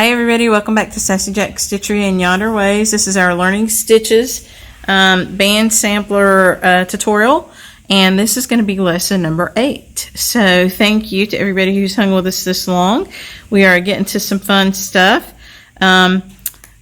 Hi everybody, welcome back to Sassy Stitchery and YonderWays. This is our Learning Stitches band sampler tutorial, and this is going to be lesson number 8. So thank you to everybody who's hung with us this long. We are getting to some fun stuff.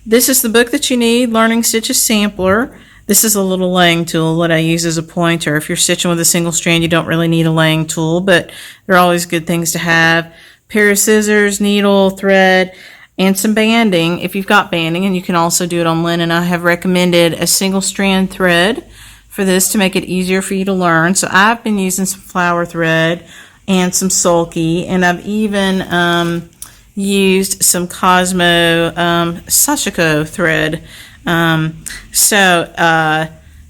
This is the book that you need, Learning Stitches Sampler. This is a little laying tool that I use as a pointer. If you're stitching with a single strand, you don't really need a laying tool, but they're always good things to have. Pair of scissors, needle, thread, and some banding if you've got banding, and you can also do it on linen. I have recommended a single strand thread for this to make it easier for you to learn. So I've been using some flower thread and some sulky, and I've even used some Cosmo Sashiko thread.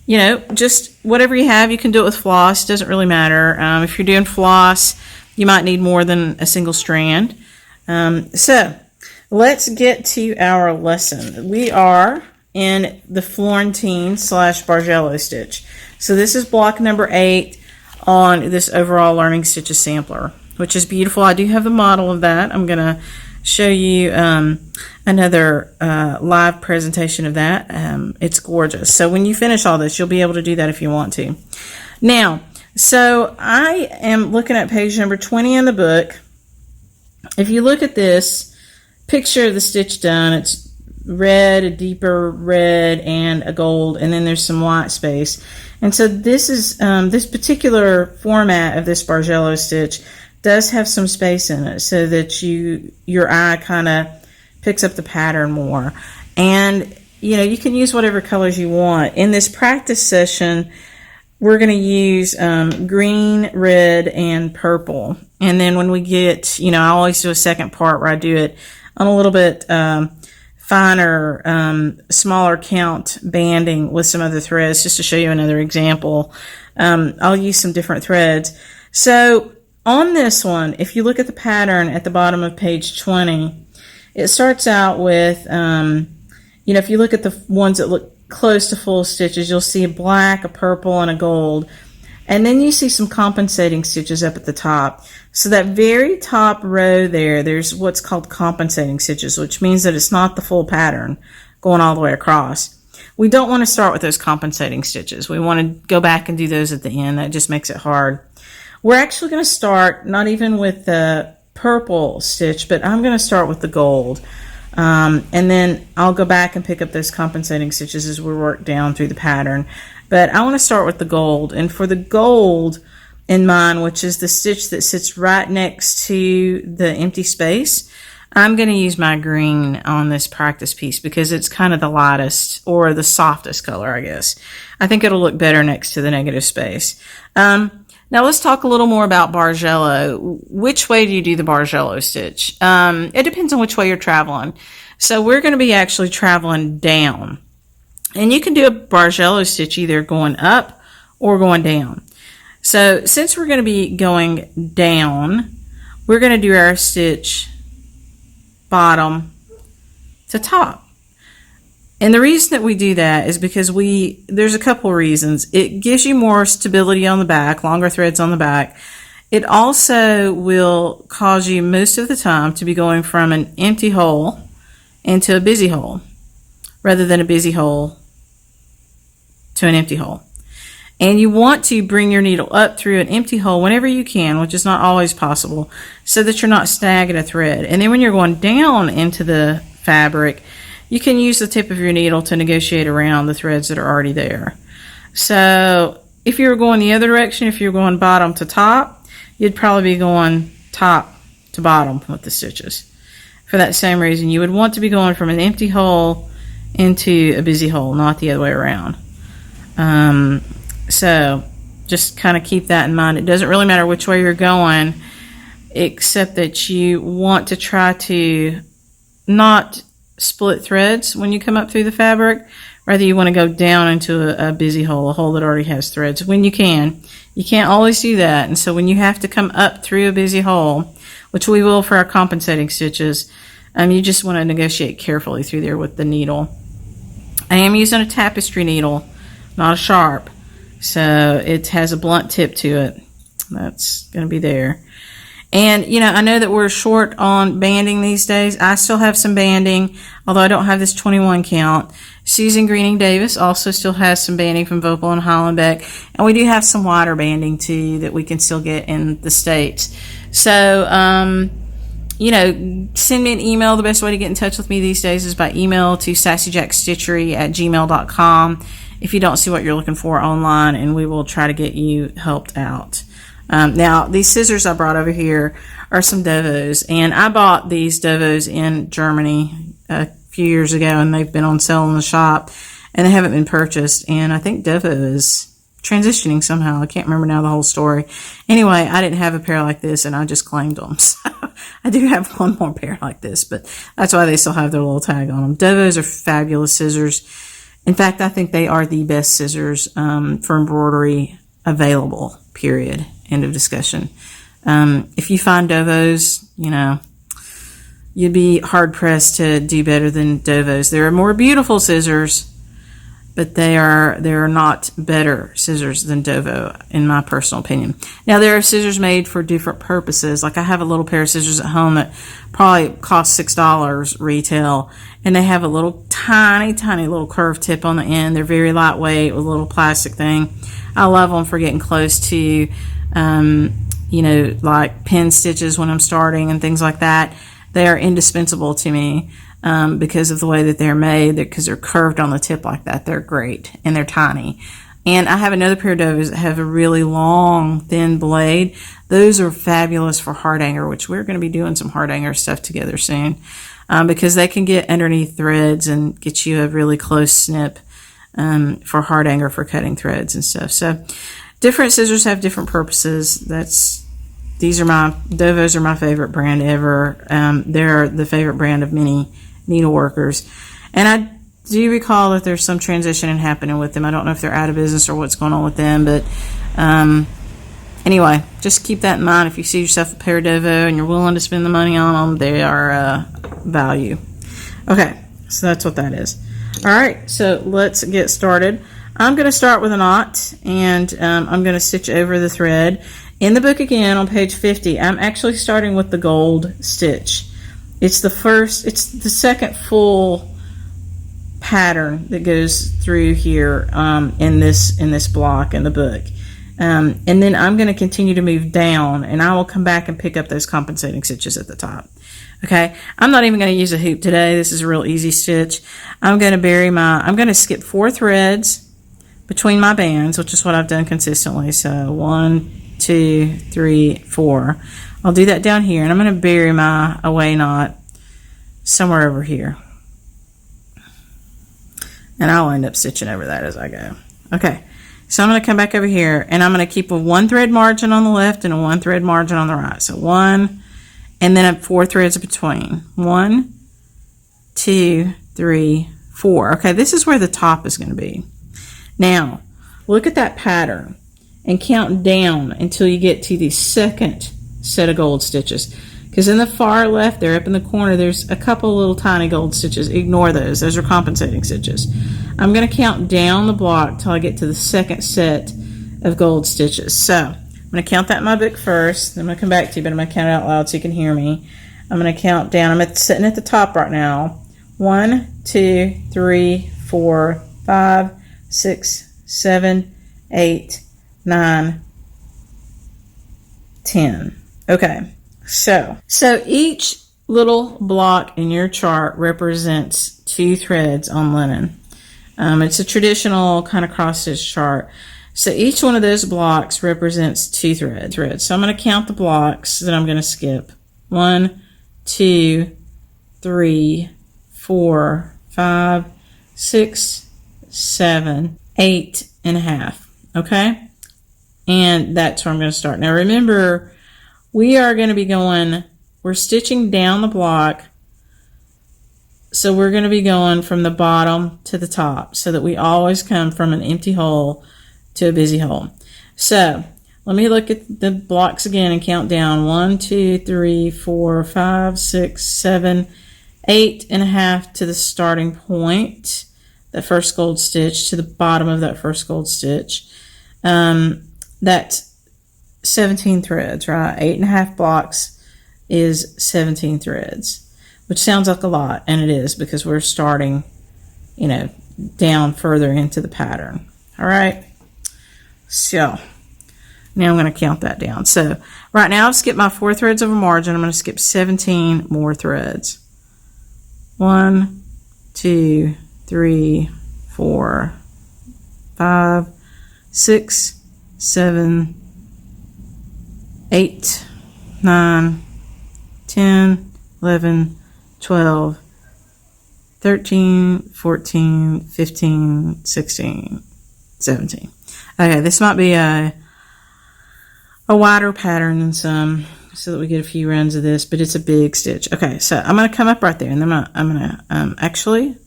You know, just whatever you have. You can do it with floss, doesn't really matter. If you're doing floss, you might need more than a single strand. So let's get to our lesson. We are in the Florentine / Bargello stitch. So this is block number 8 on this overall Learning Stitches sampler, which is beautiful. I do have the model of that. I'm going to show you another live presentation of that. It's gorgeous. So when you finish all this, you'll be able to do that if you want to. Now, so I am looking at page number 20 in the book. If you look at this picture of the stitch done, it's red, a deeper red, and a gold, and then there's some white space. And so this is this particular format of this Bargello stitch does have some space in it so that your eye kind of picks up the pattern more. And you know, you can use whatever colors you want. In this practice session, we're going to use green, red, and purple. And then when we get, you know, I always do a second part where I do it on a little bit finer, smaller count banding with some other threads, just to show you another example. I'll use some different threads. So on this one, if you look at the pattern at the bottom of page 20, it starts out with, you know, if you look at the ones that look close to full stitches, you'll see a black, a purple, and a gold. And then you see some compensating stitches up at the top. So that very top row there's what's called compensating stitches, which means that it's not the full pattern going all the way across. We don't want to start with those compensating stitches. We want to go back and do those at the end. That just makes it hard. We're actually going to start not even with the purple stitch, but I'm going to start with the gold. And then I'll go back and pick up those compensating stitches as we work down through the pattern. But I want to start with the gold. And for the gold in mine, which is the stitch that sits right next to the empty space, I'm going to use my green on this practice piece because it's kind of the lightest or the softest color, I guess. I think it'll look better next to the negative space. Now let's talk a little more about Bargello. Which way do you do the Bargello stitch? It depends on which way you're traveling. So we're going to be actually traveling down. And you can do a Bargello stitch either going up or going down. So since we're going to be going down, we're going to do our stitch bottom to top. And the reason that we do that is because there's a couple of reasons. It gives you more stability on the back, longer threads on the back. It also will cause you most of the time to be going from an empty hole into a busy hole rather than a busy hole to an empty hole. And you want to bring your needle up through an empty hole whenever you can, which is not always possible, so that you're not snagging a thread. And then when you're going down into the fabric, you can use the tip of your needle to negotiate around the threads that are already there. So if you were going the other direction, if you're going bottom to top, you'd probably be going top to bottom with the stitches. For that same reason, you would want to be going from an empty hole into a busy hole, not the other way around. So just kind of keep that in mind. It doesn't really matter which way you're going, except that you want to try to not split threads when you come up through the fabric. Rather, you want to go down into a busy hole, a hole that already has threads when you can. You can't always do that, and so when you have to come up through a busy hole, which we will for our compensating stitches, you just want to negotiate carefully through there with the needle. I am using a tapestry needle, not a sharp, so it has a blunt tip to it. That's going to be there. And, you know, I know that we're short on banding these days. I still have some banding, although I don't have this 21 count. Susan Greening Davis also still has some banding from Vopel and Hollenbeck. And we do have some wider banding, too, that we can still get in the States. So, you know, send me an email. The best way to get in touch with me these days is by email to sassyjackstitchery@gmail.com if you don't see what you're looking for online, and we will try to get you helped out. Now, these scissors I brought over here are some Dovos, and I bought these Dovos in Germany a few years ago, and they've been on sale in the shop, and they haven't been purchased, and I think Dovo is transitioning somehow. I can't remember now the whole story. Anyway, I didn't have a pair like this, and I just claimed them. So I do have one more pair like this, but that's why they still have their little tag on them. Dovos are fabulous scissors. In fact, I think they are the best scissors for embroidery available, period. End of discussion. If you find Dovos, you know, you'd be hard-pressed to do better than Dovos. There are more beautiful scissors, but they are not better scissors than Dovo, in my personal opinion. Now, there are scissors made for different purposes. Like, I have a little pair of scissors at home that probably cost $6 retail, and they have a little tiny little curved tip on the end. They're very lightweight with a little plastic thing. I love them for getting close to, you know, like pin stitches when I'm starting and things like that. They are indispensable to me. Because of the way that they're made, because they're curved on the tip like that. They're great, and they're tiny. And I have another pair of Dovos that have a really long, thin blade. Those are fabulous for heart hanger, which we're going to be doing some heart hanger stuff together soon, because they can get underneath threads and get you a really close snip for heart hanger for cutting threads and stuff. So different scissors have different purposes. Dovos are my favorite brand ever. They're the favorite brand of many needleworkers, and I do recall that there's some transition happening with them. I don't know if they're out of business or what's going on with them, but anyway, just keep that in mind. If you see yourself a pair of Dovo and you're willing to spend the money on them, they are value. Okay, so that's what that is. All right, so let's get started. I'm going to start with a knot, and I'm going to stitch over the thread. In the book again, on page 50, I'm actually starting with the gold stitch. It's the second full pattern that goes through here in this block in the book. And then I'm going to continue to move down, and I will come back and pick up those compensating stitches at the top. Okay, I'm not even going to use a hoop today. This is a real easy stitch. I'm going to skip 4 threads between my bands, which is what I've done consistently. So 1, 2, 3, 4. I'll do that down here, and I'm going to bury my away knot somewhere over here. And I'll end up stitching over that as I go. Okay, so I'm going to come back over here, and I'm going to keep a 1 thread margin on the left and a 1 thread margin on the right. So 1, and then 4 threads between. 1, 2, 3, 4. Okay, this is where the top is going to be. Now, look at that pattern and count down until you get to the second set of gold stitches, because in the far left there, up in the corner, there's a couple little tiny gold stitches. Ignore those are compensating stitches. I'm going to count down the block till I get to the second set of gold stitches. So I'm going to count that in my book first, then I'm going to come back to you, but I'm going to count it out loud so you can hear me. I'm going to count down. I'm sitting at the top right now. 1, 2, 3, 4, 5, 6, 7, 8, 9, 10. Okay, so each little block in your chart represents 2 threads on linen. It's a traditional kind of cross stitch chart. So each one of those blocks represents 2 threads. So I'm going to count the blocks that I'm going to skip. 1, 2, 3, 4, 5, 6, 7, 8 and a half. Okay, and that's where I'm going to start. Now remember, we are going to be we're stitching down the block, so we're going to be going from the bottom to the top, so that we always come from an empty hole to a busy hole. So let me look at the blocks again and count down. 1, 2, 3, 4, 5, 6, 7, 8 and a half to the starting point, that first gold stitch, to the bottom of that first gold stitch. That's 17 threads, right? 8.5 blocks is 17 threads, which sounds like a lot, and it is because we're starting, you know, down further into the pattern. All right. So now I'm going to count that down. So right now I've skipped my 4 threads of a margin. I'm going to skip 17 more threads. 1, 2, 3, 4, 5, 6, 7, 8, 9, 10, 11, 12, 13, 14, 15, 16, 17. Okay, this might be a wider pattern than some, so that we get a few runs of this, but it's a big stitch. Okay, so I'm going to come up right there, and then I'm going to actually,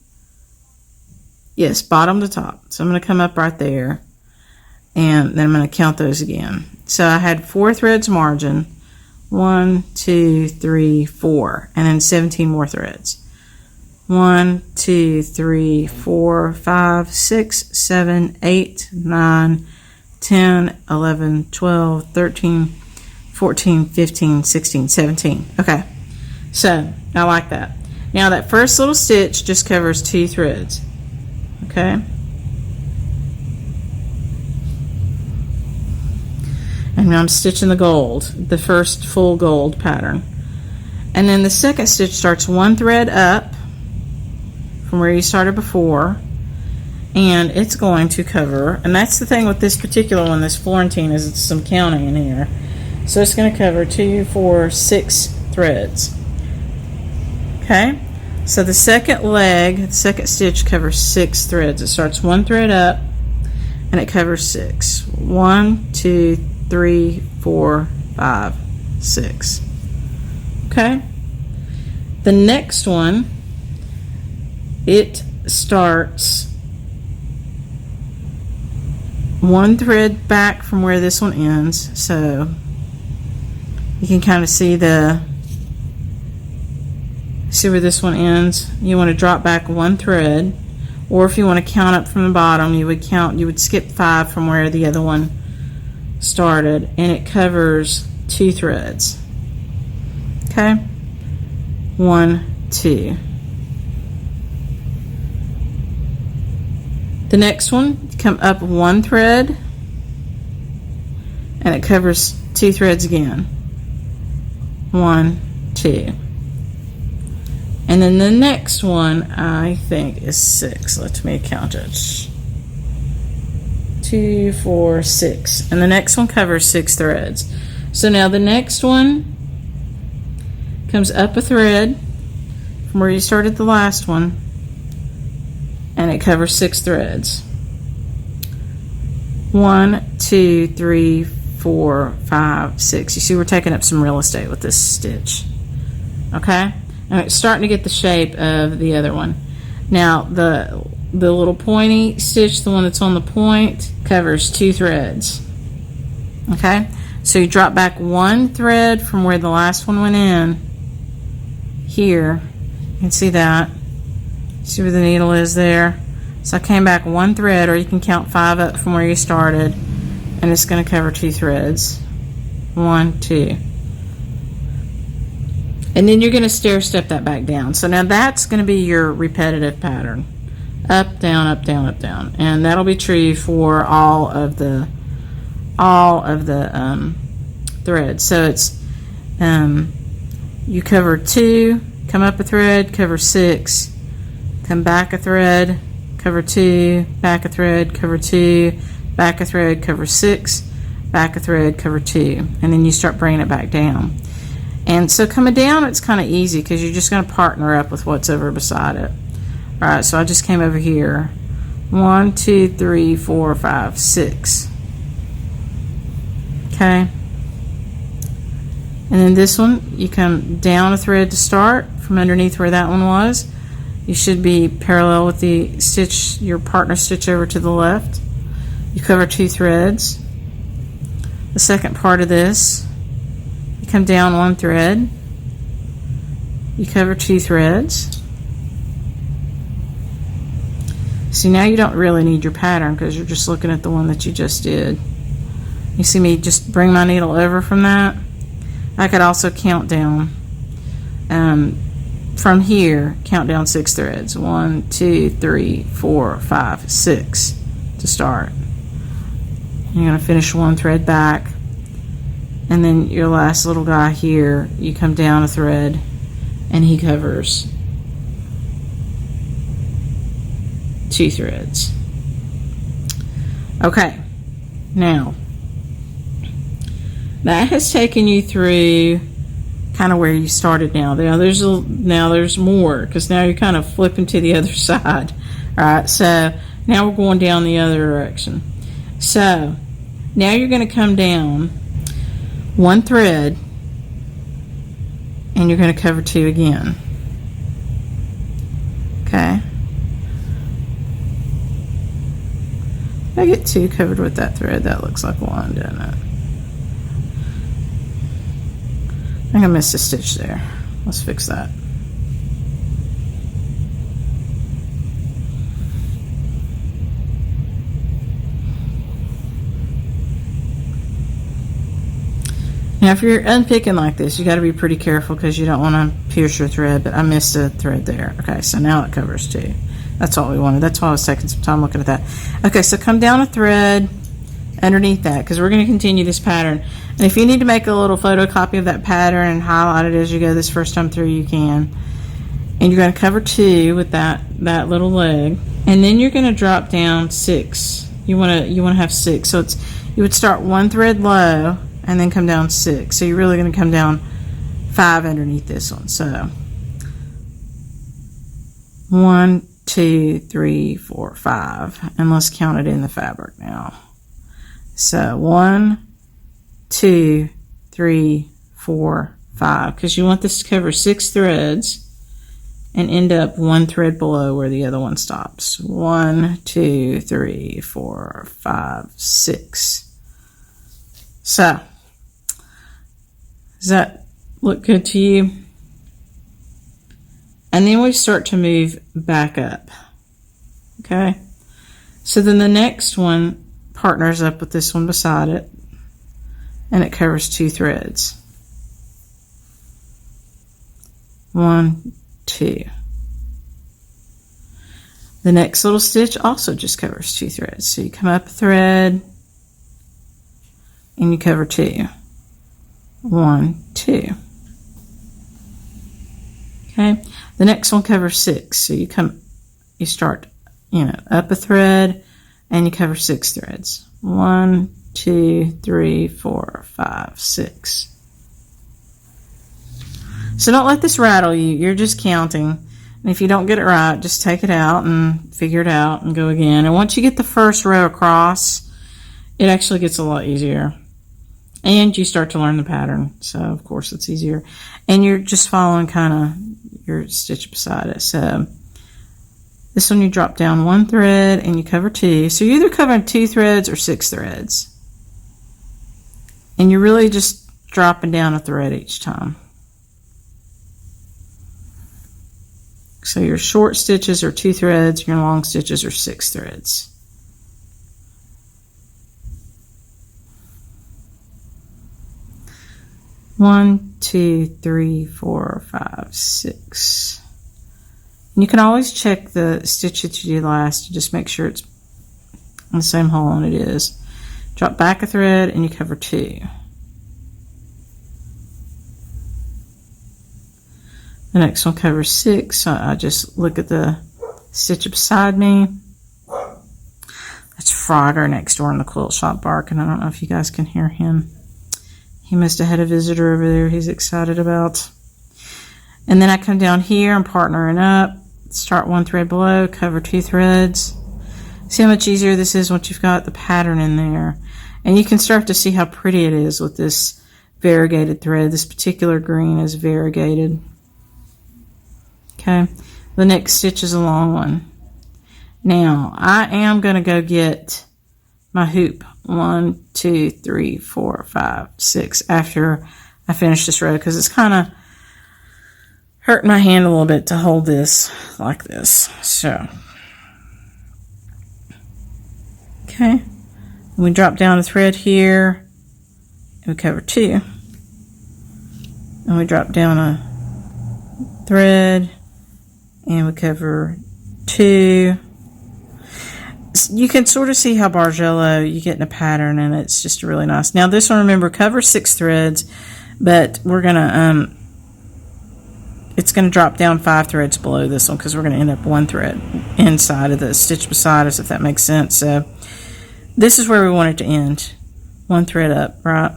yes, bottom to top. So I'm going to come up right there, and then I'm going to count those again. So I had 4 threads margin, 1, 2, 3, 4, and then 17 more threads. 1, 2, 3, 4, 5, 6, 7, 8, 9, 10, 11, 12, 13, 14, 15, 16, 17. Okay, so I like that. Now that first little stitch just covers 2 threads. Okay. And now I'm stitching the gold, the first full gold pattern. And then the second stitch starts 1 thread up from where you started before, and it's going to cover, and that's the thing with this particular one, this Florentine, is it's some counting in here. So it's going to cover 2, 4, 6 threads. Okay, so the second leg, the second stitch covers 6 threads. It starts 1 thread up and it covers 6. 1, 2, 3, 4, 5, 6. Okay, the next one, it starts 1 thread back from where this one ends, so you can kind of see where this one ends. You want to drop back 1 thread, or if you want to count up from the bottom, you would skip 5 from where the other one started, and it covers 2 threads. Okay, 1, 2. The next one, come up 1 thread, and it covers 2 threads again. 1, 2. And then the next one, I think, is 6. Let me count it. 2, 4, 6. And the next one covers 6 threads. So now the next one comes up a thread from where you started the last one, and it covers 6 threads. 1, 2, 3, 4, 5, 6. You see we're taking up some real estate with this stitch. Okay? And it's starting to get the shape of the other one. Now the little pointy stitch, the one that's on the point, covers 2 threads. Okay? So you drop back 1 thread from where the last one went in. Here. You can see that. See where the needle is there? So I came back 1 thread, or you can count 5 up from where you started, and it's going to cover 2 threads. 1, 2. And then you're going to stair step that back down. So now that's going to be your repetitive pattern. Up, down, up, down, up, down. And that'll be true for all of the threads. So it's you cover 2, come up a thread, cover 6, come back a thread, cover 2, back a thread, cover 2, back a thread, cover 6, back a thread, cover 2, and then you start bringing it back down. And so coming down, it's kind of easy because you're just going to partner up with what's over beside it. All right, so I just came over here. 1, 2, 3, 4, 5, 6. Okay. And then this one, you come down a thread to start from underneath where that one was. You should be parallel with the stitch, your partner stitch over to the left. You cover 2 threads. The second part of this, you come down 1 thread. You cover 2 threads. See, now you don't really need your pattern because you're just looking at the one that you just did. You see me just bring my needle over from that? I could also count down from here, count down 6 threads. 1, 2, 3, 4, 5, 6 to start. You're going to finish 1 thread back, and then your last little guy here, you come down a thread and he covers 2 threads. Okay, now that has taken you through kind of where you started. Now there's more, because now you're kind of flipping to the other side. All right, so now we're going down the other direction. So now you're going to come down 1 thread and you're going to cover 2 again. Okay, if I get 2 covered with that thread, that looks like 1, doesn't it? I think I missed a stitch there. Let's fix that. Now if you're unpicking like this, you got to be pretty careful because you don't want to pierce your thread, but I missed a thread there. Okay, so now it covers 2. That's what we wanted. That's why I was taking some time looking at that. Okay, so come down a thread underneath that, because we're going to continue this pattern. And if you need to make a little photocopy of that pattern and highlight it as you go this first time through, you can. And you're going to cover 2 with that little leg, and then you're going to drop down 6. You want to have 6. So you would start 1 thread low and then come down 6. So you're really going to come down 5 underneath this one. So 1, 2, 3, 4, 5, and let's count it in the fabric now. So 1, 2, 3, 4, 5, because you want this to cover 6 threads and end up 1 thread below where the other one stops. 1, 2, 3, 4, 5, 6. So does that look good to you? And then we start to move back up. Okay, so then the next one partners up with this one beside it, and it covers 2 threads. 1, 2. The next little stitch also just covers 2 threads. So you come up a thread and you cover 2. 1, 2. Okay, the next one covers 6. So you start, up a thread and you cover 6 threads. 1, 2, 3, 4, 5, 6. So don't let this rattle you. You're just counting. And if you don't get it right, just take it out and figure it out and go again. And once you get the first row across, it actually gets a lot easier. And you start to learn the pattern. So, of course, it's easier. And you're just following kind of your stitch beside it. So this one you drop down 1 thread and you cover 2. So you're either covering 2 threads or 6 threads. And you're really just dropping down a thread each time. So your short stitches are 2 threads, your long stitches are 6 threads. One, 2, 3, 4, 5, 6. And you can always check the stitch that you did last to just make sure it's in the same hole, and it is. Drop back a thread and you cover 2. The next one covers 6, so I just look at the stitch beside me. That's Frogger next door in the quilt shop barking. I don't know if you guys can hear him. He must have had a visitor over there he's excited about. And then I come down here, I'm partnering up, start 1 thread below, cover 2 threads. See how much easier this is once you've got the pattern in there. And you can start to see how pretty it is with this variegated thread. This particular green is variegated. Okay, the next stitch is a long one. Now, I am going to go get my hoop 1, 2, 3, 4, 5, 6 after I finish this row, because it's kind of hurting my hand a little bit to hold this like this. So, okay, we drop down a thread here, we cover 2, and we drop down a thread, and we cover 2. You can sort of see how Bargello, you get in a pattern, and it's just really nice. Now this one, remember, cover 6 threads, but we're gonna it's gonna drop down 5 threads below this one, because we're gonna end up 1 thread inside of the stitch beside us, if that makes sense. So this is where we want it to end, 1 thread up, right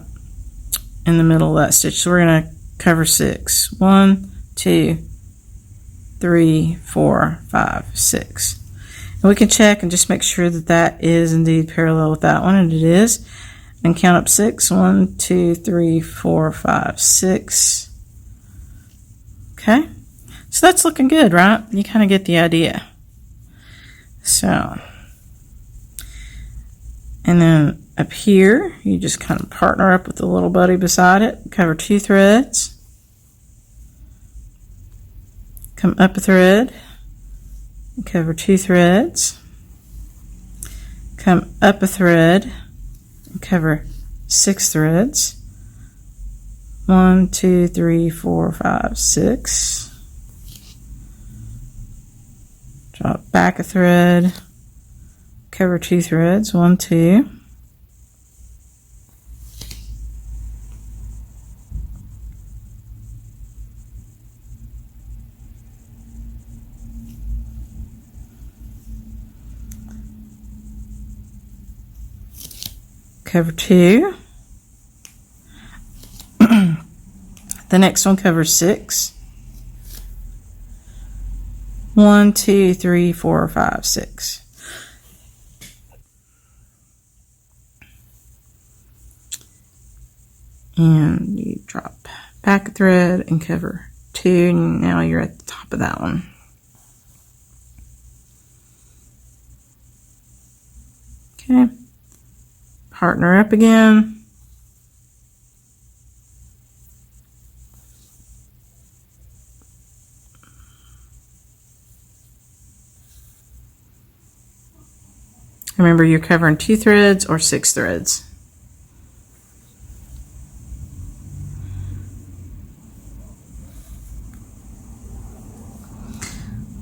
in the middle of that stitch. So we're gonna cover 6. 1, 2, 3, 4, 5, 6. And we can check and just make sure that that is indeed parallel with that one, and it is. And count up 6. 1, 2, 3, 4, 5, 6. Okay, so that's looking good, right? You kind of get the idea. So, and then up here, you just kind of partner up with the little buddy beside it. Cover 2 threads. Come up a thread. Cover 2 threads. Come up a thread. And cover 6 threads. 1, 2, 3, 4, 5, 6. Drop back a thread. Cover 2 threads. 1, 2. Cover 2. The next one covers 6. 1, 2, 3, 4, 5, 6. And you drop back a thread and cover 2, and now you're at the top of that one. Okay. Partner up again. Remember, you're covering 2 threads or 6 threads.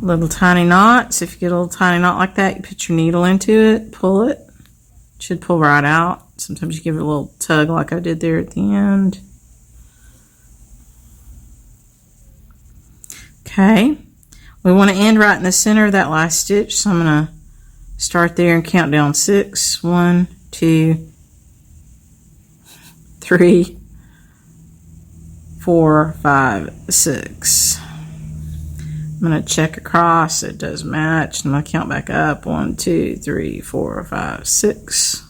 Little tiny knots. If you get a little tiny knot like that, you put your needle into it, pull it. It should pull right out. Sometimes you give it a little tug like I did there at the end. Okay. We want to end right in the center of that last stitch, so I'm going to start there and count down 6. 1, 2, 3, 4, 5, 6. I'm going to check across. It does match. I'm going to count back up. 1, 2, 3, 4, 5, 6.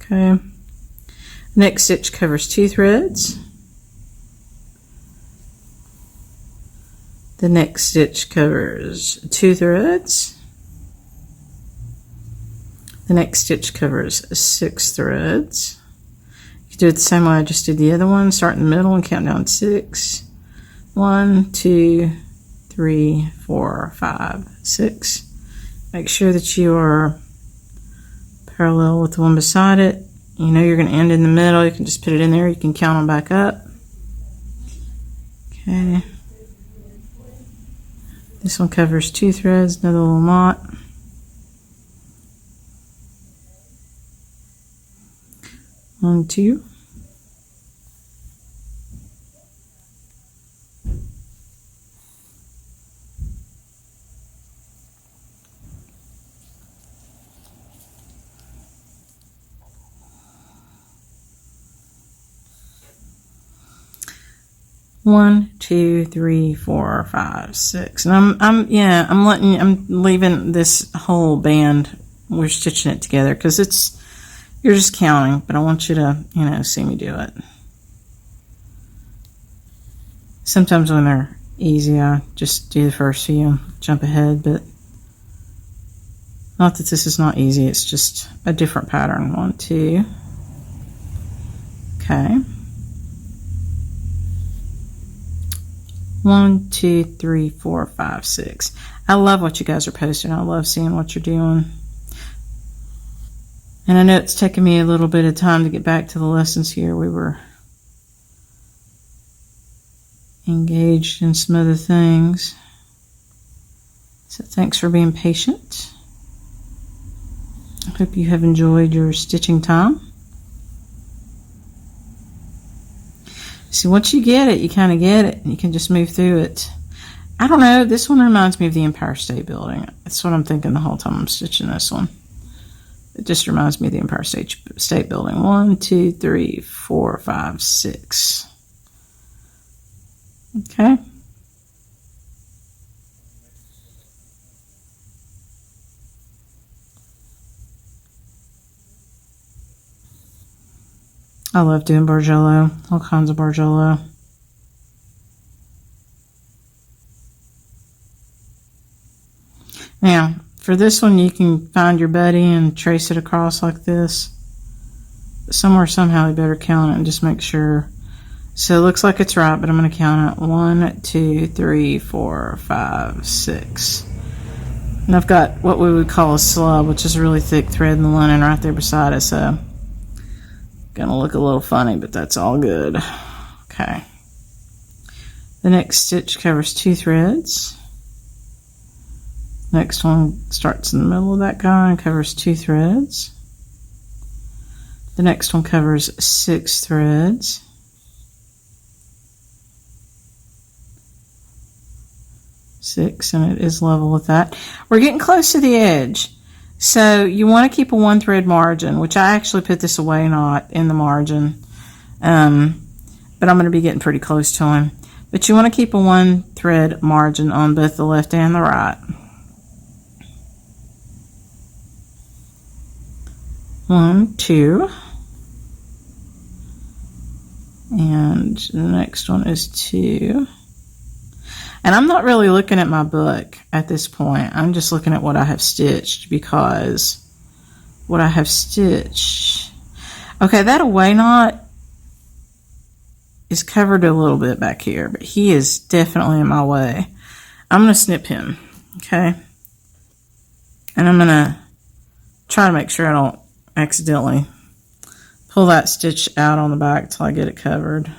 Okay. Next stitch covers 2 threads. The next stitch covers 2 threads. The next stitch covers 6 threads. You can do it the same way I just did the other one. Start in the middle and count down 6. 1, 2, 3, 4, 5, 6. Make sure that you are parallel with the one beside it. You know you're going to end in the middle. You can just put it in there. You can count them back up. Okay. This one covers 2 threads, another little knot. One, 2. One, 2, 3, 4, 5, 6, and I'm leaving this whole band. We're stitching it together because you're just counting, but I want you to, see me do it. Sometimes when they're easy, I just do the first few, jump ahead, but not that this is not easy. It's just a different pattern. 1, 2. Okay. 1, 2, 3, 4, 5, 6. I love what you guys are posting. I love seeing what you're doing. And I know it's taken me a little bit of time to get back to the lessons here. We were engaged in some other things. So thanks for being patient. I hope you have enjoyed your stitching time. See, once you get it, you kind of get it, and you can just move through it. I don't know, this one reminds me of the Empire State Building. That's what I'm thinking the whole time I'm stitching this one. It just reminds me of the Empire State Building. 1, 2, 3, 4, 5, 6. Okay. I love doing Bargello, all kinds of Bargello. Now, for this one, you can find your buddy and trace it across like this. Somewhere, somehow, you better count it and just make sure. So it looks like it's right, but I'm going to count it. 1, 2, 3, 4, 5, 6. And I've got what we would call a slub, which is a really thick thread in the linen right there beside it. So gonna look a little funny, but that's all good. Okay. The next stitch covers 2 threads. Next one starts in the middle of that guy and covers 2 threads. The next one covers 6 threads. And it is level with that. We're getting close to the edge. So you want to keep a 1 thread margin, which I actually put this away knot in the margin. But I'm going to be getting pretty close to him. But you want to keep a 1 thread margin on both the left and the right. 1, 2. And the next one is 2. And I'm not really looking at my book at this point. I'm just looking at what I have stitched, because what I have stitched. Okay, that away knot is covered a little bit back here, but he is definitely in my way. I'm going to snip him, okay? And I'm going to try to make sure I don't accidentally pull that stitch out on the back till I get it covered.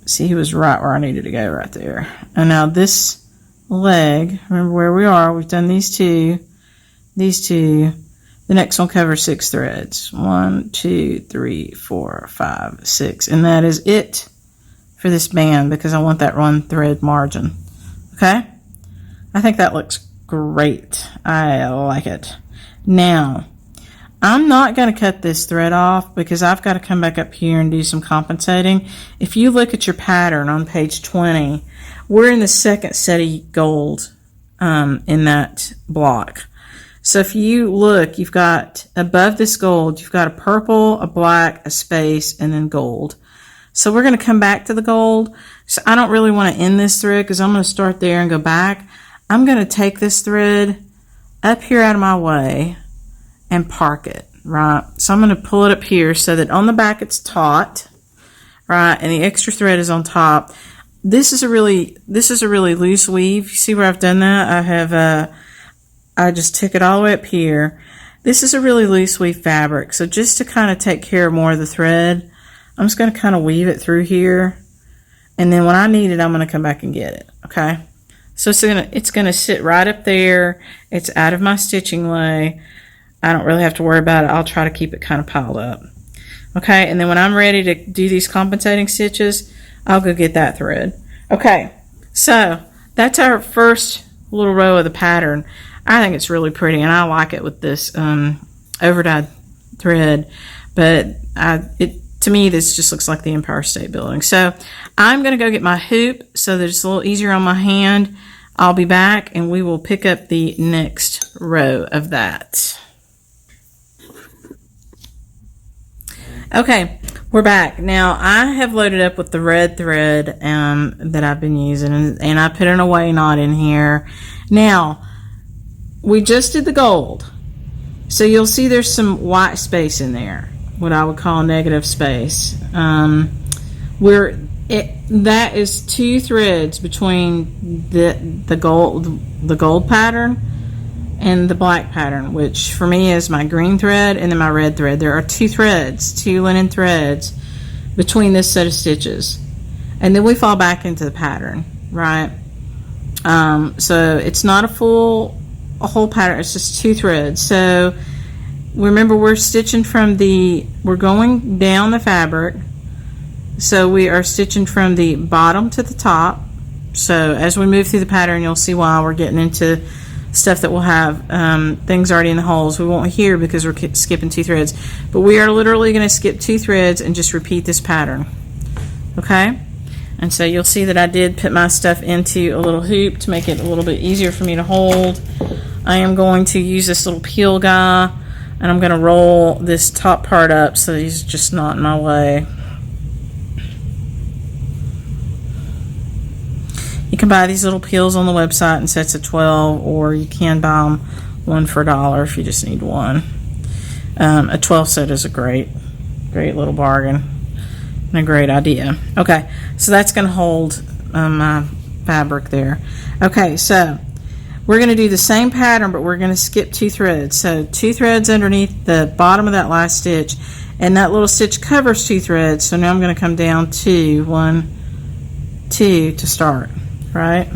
See, he was right where I needed to go right there. And now this leg, remember where we are, we've done these two. The next one covers 6 threads. 1, 2, 3, 4, 5, 6. And that is it for this band, because I want that 1 thread margin. Okay? I think that looks great. I like it. Now, I'm not going to cut this thread off because I've got to come back up here and do some compensating. If you look at your pattern on page 20, we're in the second set of gold in that block. So if you look, you've got above this gold, you've got a purple, a black, a space, and then gold. So we're going to come back to the gold. So I don't really want to end this thread because I'm going to start there and go back. I'm going to take this thread up here out of my way and park it, right? So I'm going to pull it up here so that on the back it's taut, right? And the extra thread is on top. This is a really loose weave. You see where I've done that? I have I just took it all the way up here. This is a really loose weave fabric. So just to kind of take care of more of the thread, I'm just going to kind of weave it through here. And then when I need it, I'm going to come back and get it, okay? So it's going to sit right up there. It's out of my stitching way. I don't really have to worry about it. I'll try to keep it kind of piled up. Okay, and then when I'm ready to do these compensating stitches, I'll go get that thread. Okay, so that's our first little row of the pattern. I think it's really pretty, and I like it with this overdyed thread. But to me, this just looks like the Empire State Building. So I'm going to go get my hoop so that it's a little easier on my hand. I'll be back, and we will pick up the next row of that. Okay, we're back. Now, I have loaded up with the red thread that I've been using, and I put an away knot in here. Now, we just did the gold. So you'll see there's some white space in there, what I would call negative space. That is 2 threads between the gold pattern and the black pattern, which for me is my green thread and then my red thread. There are two linen threads between this set of stitches, and then we fall back into the pattern, right? So it's not a whole pattern, it's just two threads. So remember, we're stitching from we're going down the fabric, so we are stitching from the bottom to the top. So as we move through the pattern, you'll see why we're getting into stuff that will have things already in the holes. We won't here because we're skipping two threads, but we are literally going to skip two threads and just repeat this pattern. Okay, and so you'll see that I did put my stuff into a little hoop to make it a little bit easier for me to hold. I am going to use this little peel guy, and I'm going to roll this top part up so that he's just not in my way. You can buy these little peels on the website in sets of 12, or you can buy them one for $1 if you just need one. A 12 set is a great little bargain and a great idea. Okay, so that's going to hold my fabric there. Okay, so we're going to do the same pattern, but we're going to skip two threads. So two threads underneath the bottom of that last stitch, and that little stitch covers two threads. So now I'm going to come down to 1, 2 to start. Right,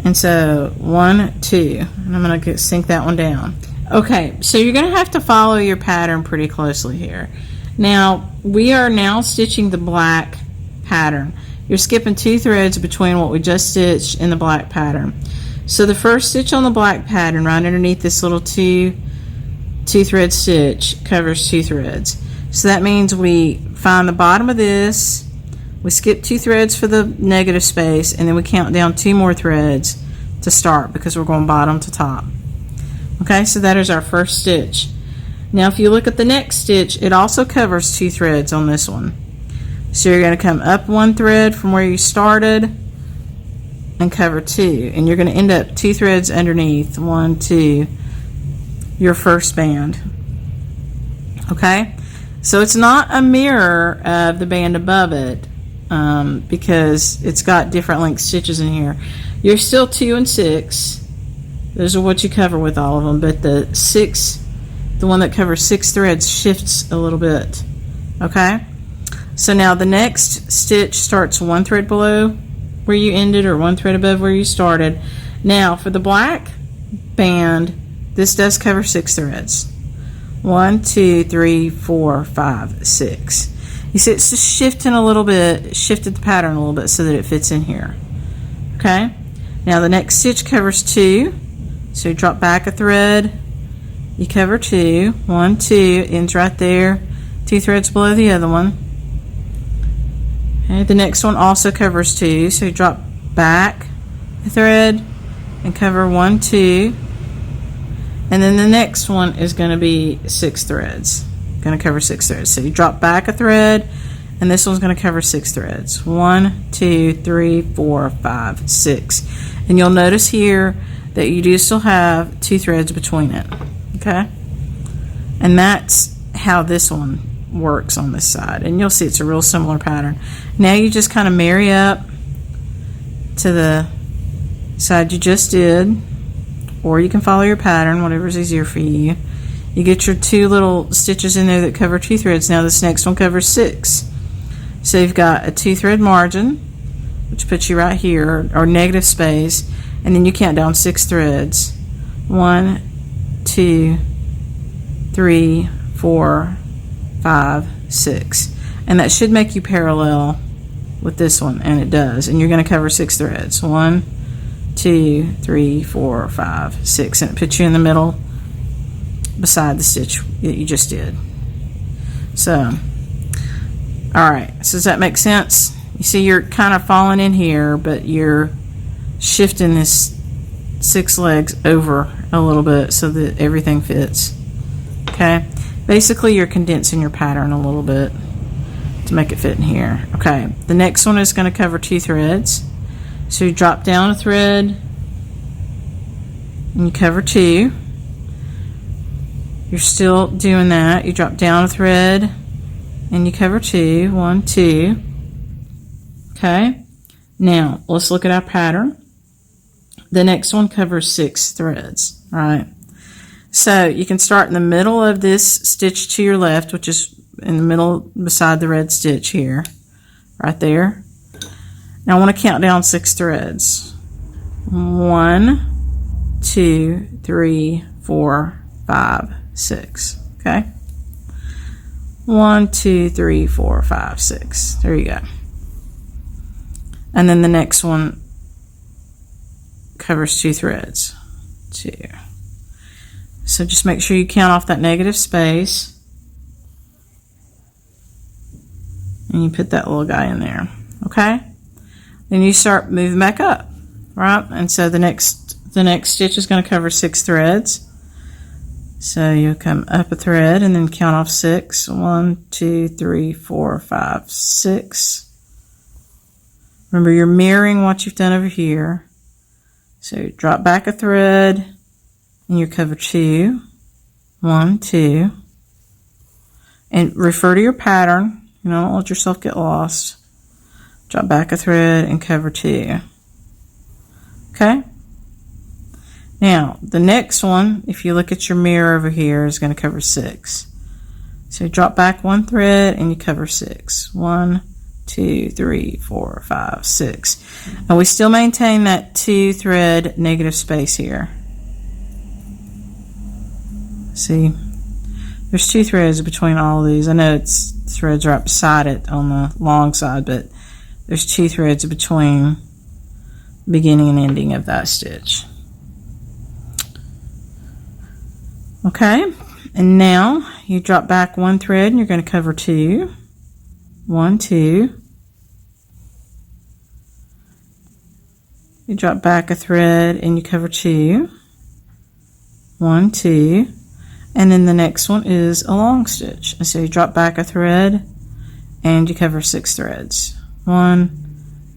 and so 1, 2, and I'm going to sink that one down. Okay, so you're going to have to follow your pattern pretty closely here. Now we are now stitching the black pattern. You're skipping two threads between what we just stitched and the black pattern. So the first stitch on the black pattern, right underneath this little two thread stitch, covers two threads. So that means we find the bottom of this. We skip two threads for the negative space, and then we count down two more threads to start because we're going bottom to top. Okay, so that is our first stitch. Now if you look at the next stitch, it also covers two threads on this one. So you're going to come up one thread from where you started and cover two, and you're going to end up two threads underneath, 1, 2, your first band. Okay, so it's not a mirror of the band above it, because it's got different length stitches in here. You're still 2 and 6. Those are what you cover with all of them, but the one that covers 6 threads shifts a little bit. Okay, so now the next stitch starts one thread below where you ended, or one thread above where you started. Now for the black band, this does cover 6 threads. 1, 2, 3, 4, 5, 6. You see it's just shifting a little bit, shifted the pattern a little bit so that it fits in here. Okay, now the next stitch covers 2, so you drop back a thread, you cover 2, 1, 2, ends right there, 2 threads below the other one. Okay, the next one also covers 2, so you drop back a thread and cover 1, 2, and then the next one is going to be 6 threads. Going to cover 6 threads. So you drop back a thread, and this one's going to cover 6 threads. 1, 2, 3, 4, 5, 6. And you'll notice here that you do still have 2 threads between it. Okay? And that's how this one works on this side. And you'll see it's a real similar pattern. Now you just kind of marry up to the side you just did, or you can follow your pattern, whatever's easier for you. You get your 2 little stitches in there that cover 2 threads. Now this next one covers 6. So you've got a 2 thread margin, which puts you right here, or negative space, and then you count down 6 threads. 1, 2, 3, 4, 5, 6. And that should make you parallel with this one, and it does. And you're going to cover 6 threads. 1, 2, 3, 4, 5, 6. And it puts you in the middle beside the stitch that you just did. So, alright, so does that make sense? You see you're kind of falling in here, but you're shifting this 6 legs over a little bit so that everything fits. Okay, basically you're condensing your pattern a little bit to make it fit in here. Okay, the next one is going to cover 2 threads. So you drop down a thread and you cover 2. You're still doing that. You drop down a thread and you cover 2. 1, 2. Okay. Now let's look at our pattern. The next one covers 6 threads, right? So you can start in the middle of this stitch to your left, which is in the middle beside the red stitch here, right there. Now I want to count down 6 threads. 1, 2, 3, 4, 5, 6. Okay. 1, 2, 3, 4, 5, 6. There you go. And then the next one covers 2 threads. 2. So just make sure you count off that negative space. And you put that little guy in there. Okay? Then you start moving back up. Right? And so the next stitch is going to cover 6 threads. So you'll come up a thread and then count off 6. 1, 2, 3, 4, 5, 6. Remember, you're mirroring what you've done over here. So drop back a thread and you cover 2. 1, 2. And refer to your pattern. You know, don't let yourself get lost. Drop back a thread and cover 2. Okay? Now, the next one, if you look at your mirror over here, is going to cover 6. So you drop back 1 thread and you cover 6. 1, 2, 3, 4, 5, 6. And we still maintain that 2 thread negative space here. See, there's 2 threads between all of these. I know it's threads right beside it on the long side, but there's 2 threads between beginning and ending of that stitch. Okay, and now you drop back 1 thread and you're going to cover 2. 1, 2. You drop back a thread and you cover 2. 1, 2. And then the next one is a long stitch. And so you drop back a thread and you cover 6 threads. 1,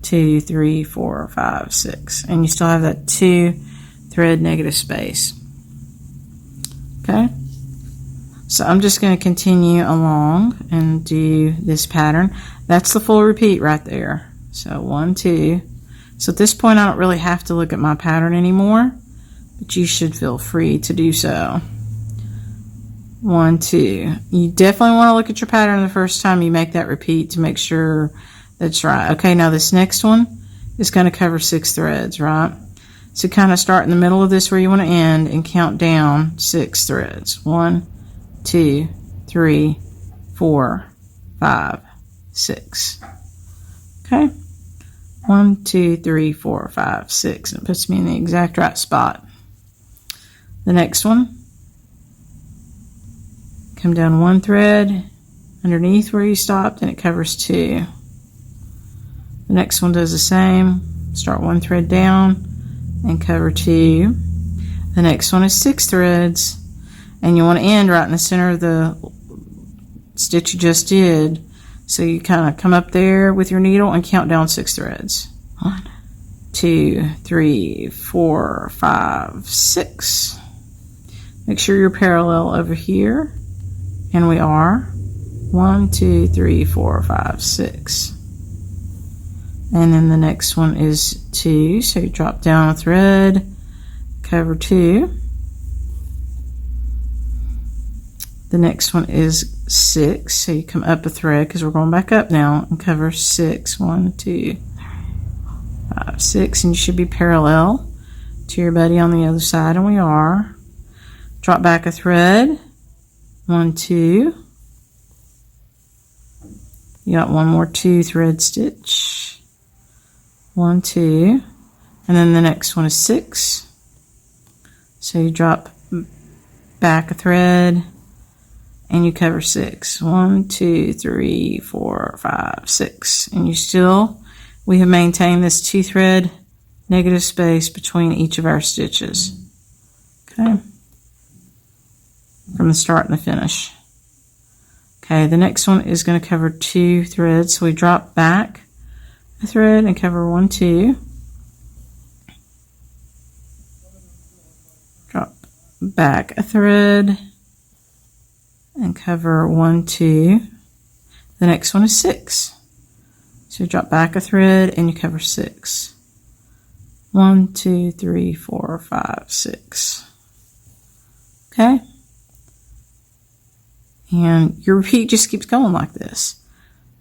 2, 3, 4, 5, 6. And you still have that 2 thread negative space. Okay, so I'm just going to continue along and do this pattern. That's the full repeat right there. So 1, 2. So at this point I don't really have to look at my pattern anymore, but you should feel free to do so. 1, 2. You definitely want to look at your pattern the first time you make that repeat to make sure that's right. Okay, now this next one is going to cover 6 threads, right? So kind of start in the middle of this where you want to end and count down 6 threads. 1, 2, 3, 4, 5, 6. Okay. 1, 2, 3, 4, 5, 6. And it puts me in the exact right spot. The next one. Come down 1 thread underneath where you stopped and it covers 2. The next one does the same. Start 1 thread down and cover 2. The next one is 6 threads and you want to end right in the center of the stitch you just did. So you kind of come up there with your needle and count down 6 threads. 1, 2, 3, 4, 5, 6. Make sure you're parallel over here. And we are. 1, 2, 3, 4, 5, 6. And then the next one is 2. So you drop down a thread, cover 2. The next one is 6. So you come up a thread because we're going back up now and cover 6. 1, 2, 3, 4, 5, 6. And you should be parallel to your buddy on the other side. And we are. Drop back a thread. 1, 2. You got one more 2 thread stitch. 1, 2. And then the next one is 6. So you drop back a thread and you cover 6. 1, 2, 3, 4, 5, 6. And we have maintained this 2 thread negative space between each of our stitches. Okay. From the start and the finish. Okay, the next one is going to cover 2 threads. So we drop back a thread and cover 1, 2. Drop back a thread and cover 1, 2. The next one is 6. So you drop back a thread and you cover 6. 1, 2, 3, 4, 5, 6. Okay. And your repeat just keeps going like this.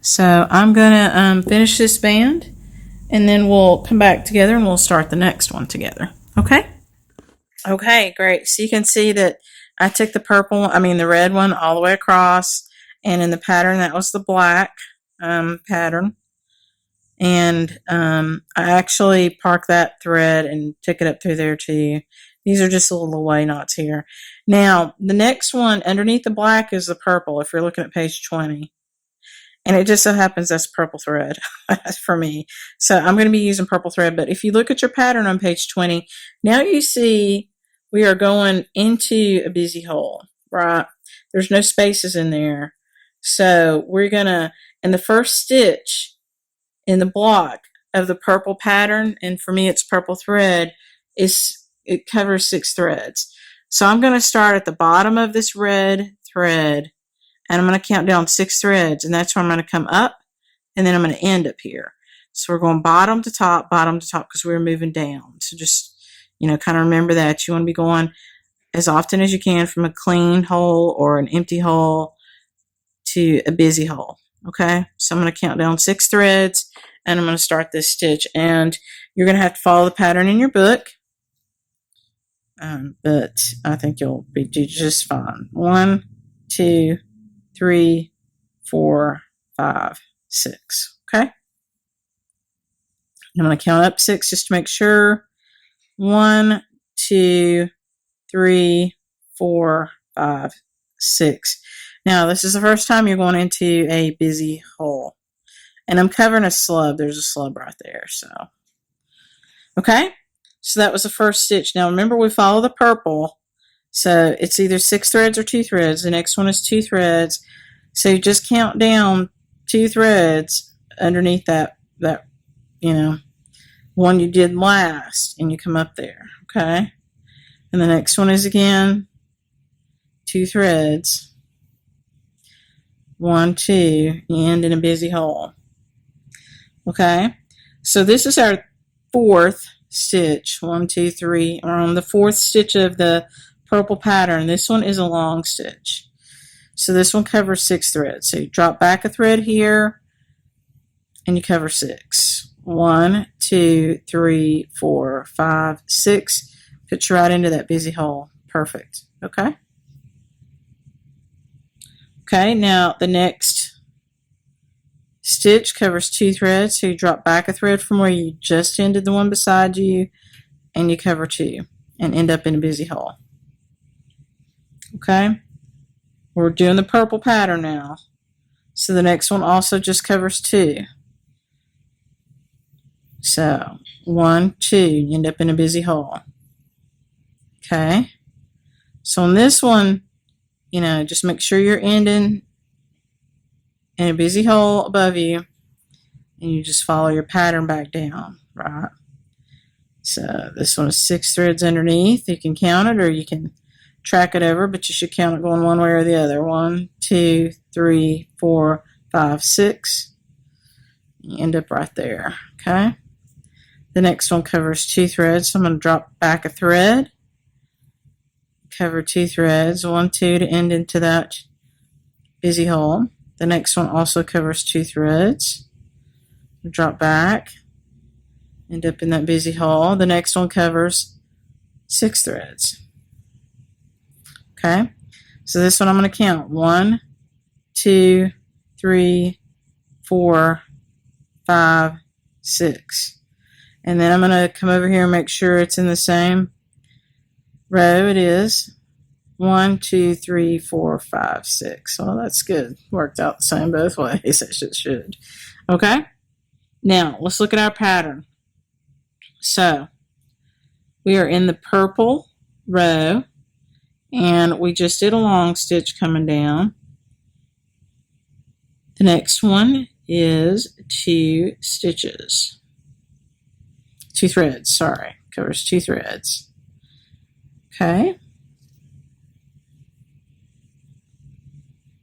So I'm going to finish this band, and then we'll come back together and we'll start the next one together. Okay? Okay, great. So you can see that I took the red one all the way across, and in the pattern, that was the black pattern. And I actually parked that thread and took it up through there too. These are just little away knots here. Now, the next one underneath the black is the purple, if you're looking at page 20. And it just so happens that's purple thread for me. So I'm going to be using purple thread. But if you look at your pattern on page 20, now you see we are going into a busy hole, right? There's no spaces in there. So we're going to, in the first stitch in the block of the purple pattern, and for me it's purple thread, it covers 6 threads. So I'm going to start at the bottom of this red thread, and I'm going to count down 6 threads, and that's where I'm going to come up, and then I'm going to end up here. So we're going bottom to top, because we're moving down. So just, kind of remember that. You want to be going as often as you can from a clean hole or an empty hole to a busy hole. Okay, so I'm going to count down 6 threads, and I'm going to start this stitch. And you're going to have to follow the pattern in your book, but I think you'll do just fine. 1, 2, 3, 4, 5, 6. Okay, and I'm going to count up 6 just to make sure. 1, 2, 3, 4, 5, 6. Now, this is the first time you're going into a busy hole. And I'm covering a slub. There's a slub right there. So, okay. So that was the first stitch. Now, remember, we follow the purple. So it's either 6 threads or 2 threads. The next one is 2 threads. So you just count down 2 threads underneath that one you did last, and you come up there. Okay. And the next one is again 2 threads. 1, 2, and in a busy hole. Okay, so this is our 4th stitch. 1, 2, 3. We're on the 4th stitch of the purple pattern. This one is a long stitch. So this one covers 6 threads. So you drop back a thread here, and you cover 6. 1, 2, 3, 4, 5, 6. Put you right into that busy hole. Perfect. Okay. Okay, now the next stitch covers 2 threads, so you drop back a thread from where you just ended the one beside you, and you cover 2 and end up in a busy hole. Okay, we're doing the purple pattern now, so the next one also just covers 2. So 1, 2, you end up in a busy hole. Okay, so on this one, just make sure you're ending in a busy hole above you, and you just follow your pattern back down, right? So this one is 6 threads underneath. You can count it or you can track it over, but you should count it going one way or the other. 1, 2, 3, 4, 5, 6. You end up right there, okay? The next one covers 2 threads, so I'm going to drop back a thread, cover 2 threads, 1, 2 to end into that busy hole. The next one also covers 2 threads. Drop back, end up in that busy hole. The next one covers 6 threads. Okay, so this one I'm going to count. 1, 2, 3, 4, 5, 6. And then I'm going to come over here and make sure it's in the same row. It is. 1, 2, 3, 4, 5, 6. Well, that's good. Worked out the same both ways. It should. Okay. Now, let's look at our pattern. So, we are in the purple row, and we just did a long stitch coming down. The next one is 2 stitches. 2 threads, sorry. Covers 2 threads. Okay.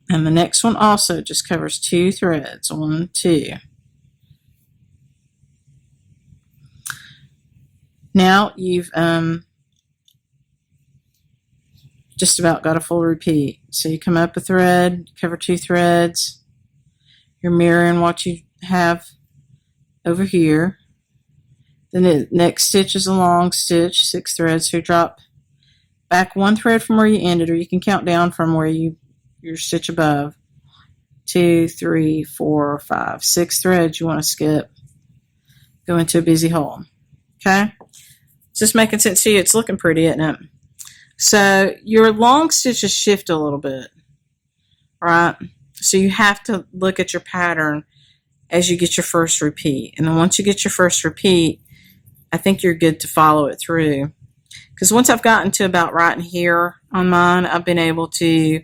And the next one also just covers 2 threads. 1, 2. Now you've just about got a full repeat. So you come up a thread, cover 2 threads, you're mirroring what you have over here. Then the next stitch is a long stitch, 6 threads, so you drop back 1 thread from where you ended, or you can count down from where your stitch above. 2, 3, 4, 5, 6 threads you want to skip. Go into a busy hole. Okay? Is this making sense to you? It's looking pretty, isn't it? So your long stitches shift a little bit, right? So you have to look at your pattern as you get your first repeat. And then once you get your first repeat, I think you're good to follow it through. Because once I've gotten to about right in here on mine, I've been able to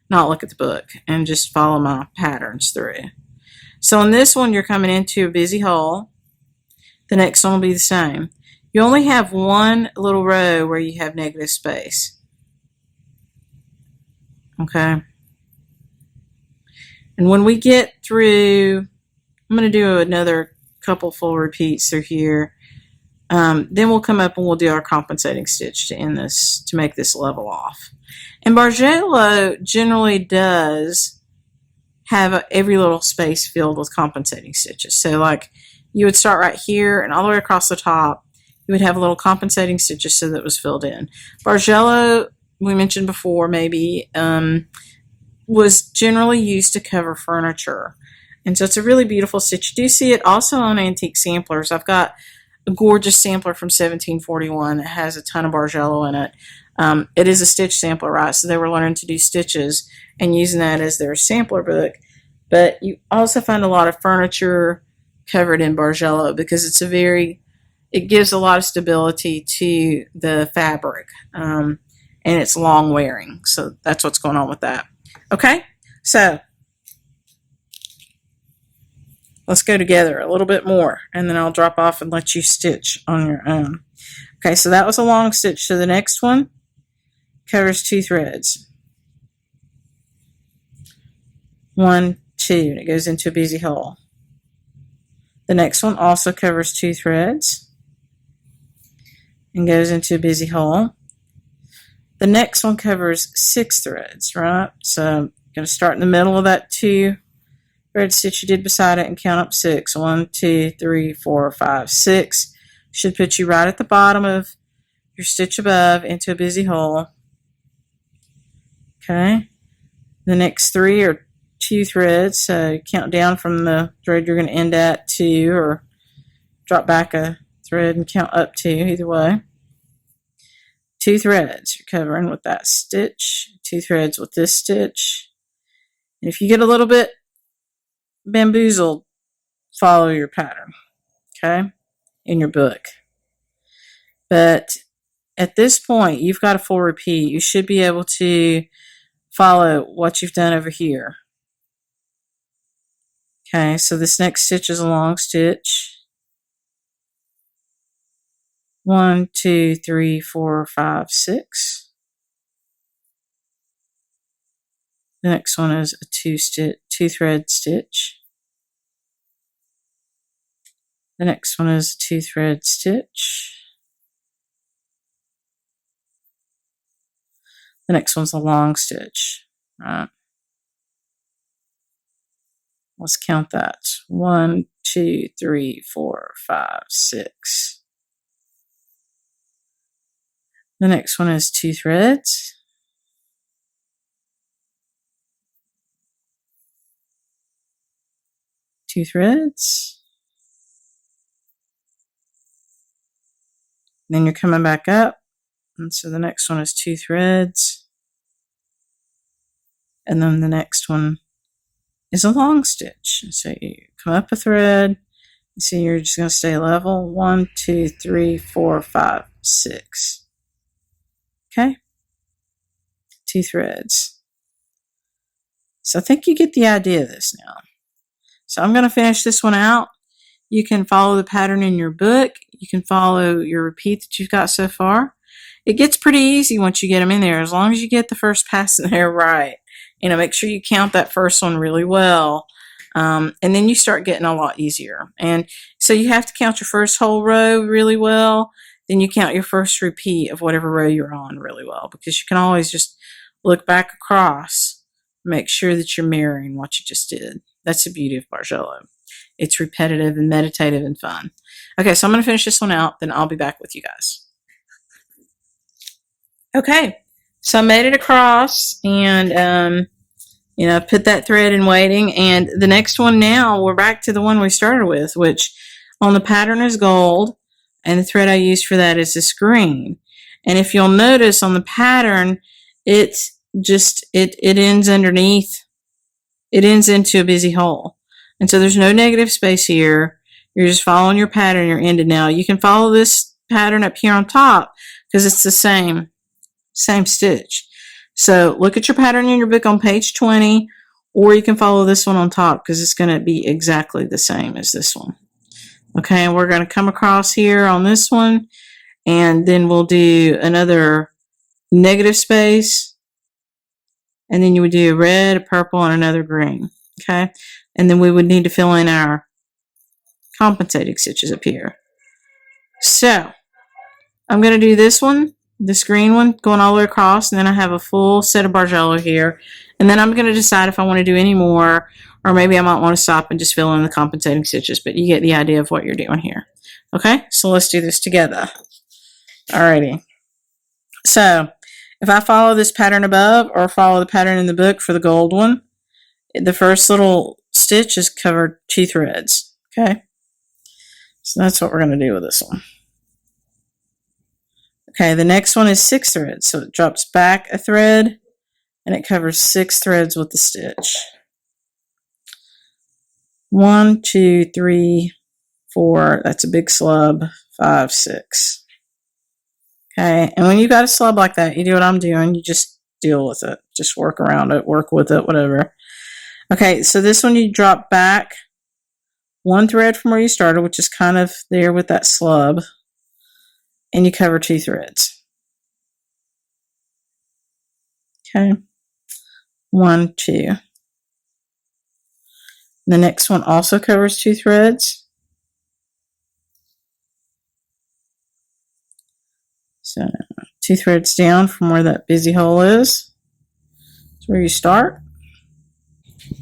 not look at the book and just follow my patterns through. So on this one, you're coming into a busy hole. The next one will be the same. You only have one little row where you have negative space. Okay. And when we get through, I'm going to do another couple full repeats through here. Then we'll come up and we'll do our compensating stitch to end this, to make this level off. And Bargello generally does have every little space filled with compensating stitches. So like you would start right here and all the way across the top, you would have a little compensating stitches so that it was filled in. Bargello, we mentioned before, maybe was generally used to cover furniture. And so it's a really beautiful stitch. You do see it also on antique samplers. I've got a gorgeous sampler from 1741 that has a ton of Bargello in it. It is a stitch sampler, right? So they were learning to do stitches and using that as their sampler book. But you also find a lot of furniture covered in Bargello because it gives a lot of stability to the fabric, and it's long wearing. So that's what's going on with that. Okay, so let's go together a little bit more, and then I'll drop off and let you stitch on your own. Okay, so that was a long stitch. So the next one covers 2 threads. 1, 2, and it goes into a busy hole. The next one also covers 2 threads and goes into a busy hole. The next one covers 6 threads, right? So I'm going to start in the middle of that 2 thread stitch you did beside it and count up 6. 1, 2, 3, 4, 5, 6. Should put you right at the bottom of your stitch above into a busy hole. Okay. The next 3 are 2 threads, so count down from the thread you're going to end at 2, or drop back a thread and count up 2, either way. 2 threads you're covering with that stitch, 2 threads with this stitch. And if you get a little bit bamboozled, follow your pattern, okay, in your book. But at this point, you've got a full repeat. You should be able to follow what you've done over here. Okay, so this next stitch is a long stitch. 1, 2, 3, 4, 5, 6. The next one is a 2 thread stitch. The next one is a 2 thread stitch. The next one's a long stitch. Right. Let's count that. 1, 2, 3, 4, 5, 6. The next one is 2 threads. Two threads. Then you're coming back up. And so the next one is 2 threads. And then the next one is a long stitch. So you come up a thread. So you're just going to stay level. 1, 2, 3, 4, 5, 6. Okay. 2 threads. So I think you get the idea of this now. So I'm going to finish this one out. You can follow the pattern in your book. You can follow your repeat that you've got so far. It gets pretty easy once you get them in there, as long as you get the first pass in there right. Make sure you count that first one really well. And then you start getting a lot easier. And so you have to count your first whole row really well. then you count your first repeat of whatever row you're on really well, because you can always just look back across, make sure that you're mirroring what you just did. That's the beauty of Bargello. It's repetitive and meditative and fun. Okay, so I'm going to finish this one out, then I'll be back with you guys. Okay, so I made it across, and put that thread in waiting, and the next one now, we're back to the one we started with, which on the pattern is gold, and the thread I used for that is this green. And if you'll notice on the pattern, it ends underneath, it ends into a busy hole. And so there's no negative space here. You're just following your pattern, you're ended now. You can follow this pattern up here on top because it's the same stitch. So look at your pattern in your book on page 20, or you can follow this one on top because it's going to be exactly the same as this one. Okay, and we're going to come across here on this one, and then we'll do another negative space, and then you would do a red, a purple, and another green. Okay, and then we would need to fill in our compensating stitches up here. So I'm going to do this one, this green one, going all the way across, and then I have a full set of Bargello here, and then I'm going to decide if I want to do any more, or maybe I might want to stop and just fill in the compensating stitches, but you get the idea of what you're doing here. Okay, so let's do this together. Alrighty. So if I follow this pattern above or follow the pattern in the book for the gold one, the first little stitch is covered 2 threads. Okay, so that's what we're going to do with this one. Okay, the next one is 6 threads, so it drops back a thread and it covers 6 threads with the stitch. 1, 2, 3, 4, that's a big slub, 5, 6. Okay, and when you got a slub like that, you do what I'm doing, you just deal with it. Just work around it, work with it, whatever. Okay, so this one you drop back 1 thread from where you started, which is kind of there with that slub, and you cover 2 threads. Okay, 1, 2. The next one also covers 2 threads. So 2 threads down from where that busy hole is. That's where you start.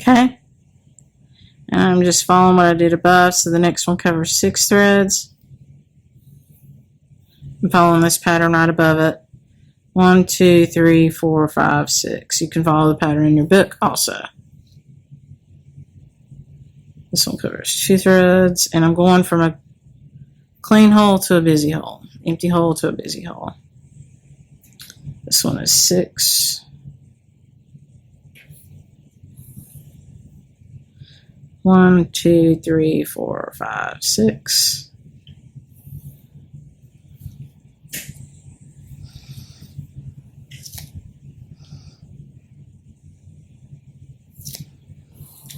Okay. And I'm just following what I did above, so the next one covers 6 threads. I'm following this pattern right above it. 1, 2, 3, 4, 5, 6. You can follow the pattern in your book also. This one covers 2 threads, and I'm going from a clean hole to a busy hole, empty hole to a busy hole. This one is 6. 1, 2, 3, 4, 5, 6.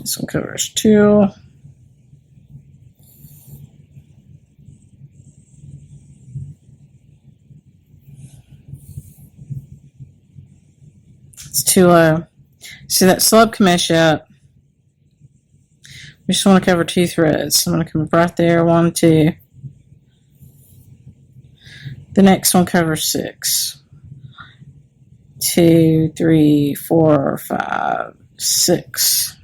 This one covers 2. It's too low. See, that slub can mess you up. We just want to cover 2 threads. So I'm going to come up right there, 1, 2. The next one covers 6. 2, 3, 4, 5, 6.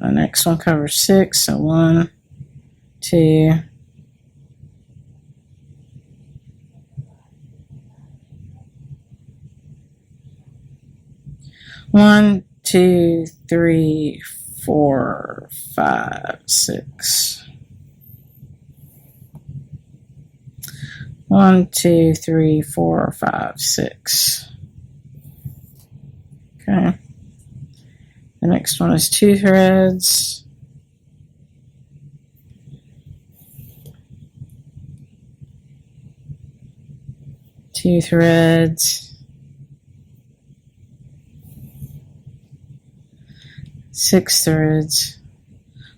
The next one covers 6, so 1, 2, 1, 2, 3, 4, 5, 6. 1, 2, 3, 4, 5, 6. Okay. The next one is 2 threads. 2 threads, 6 threads,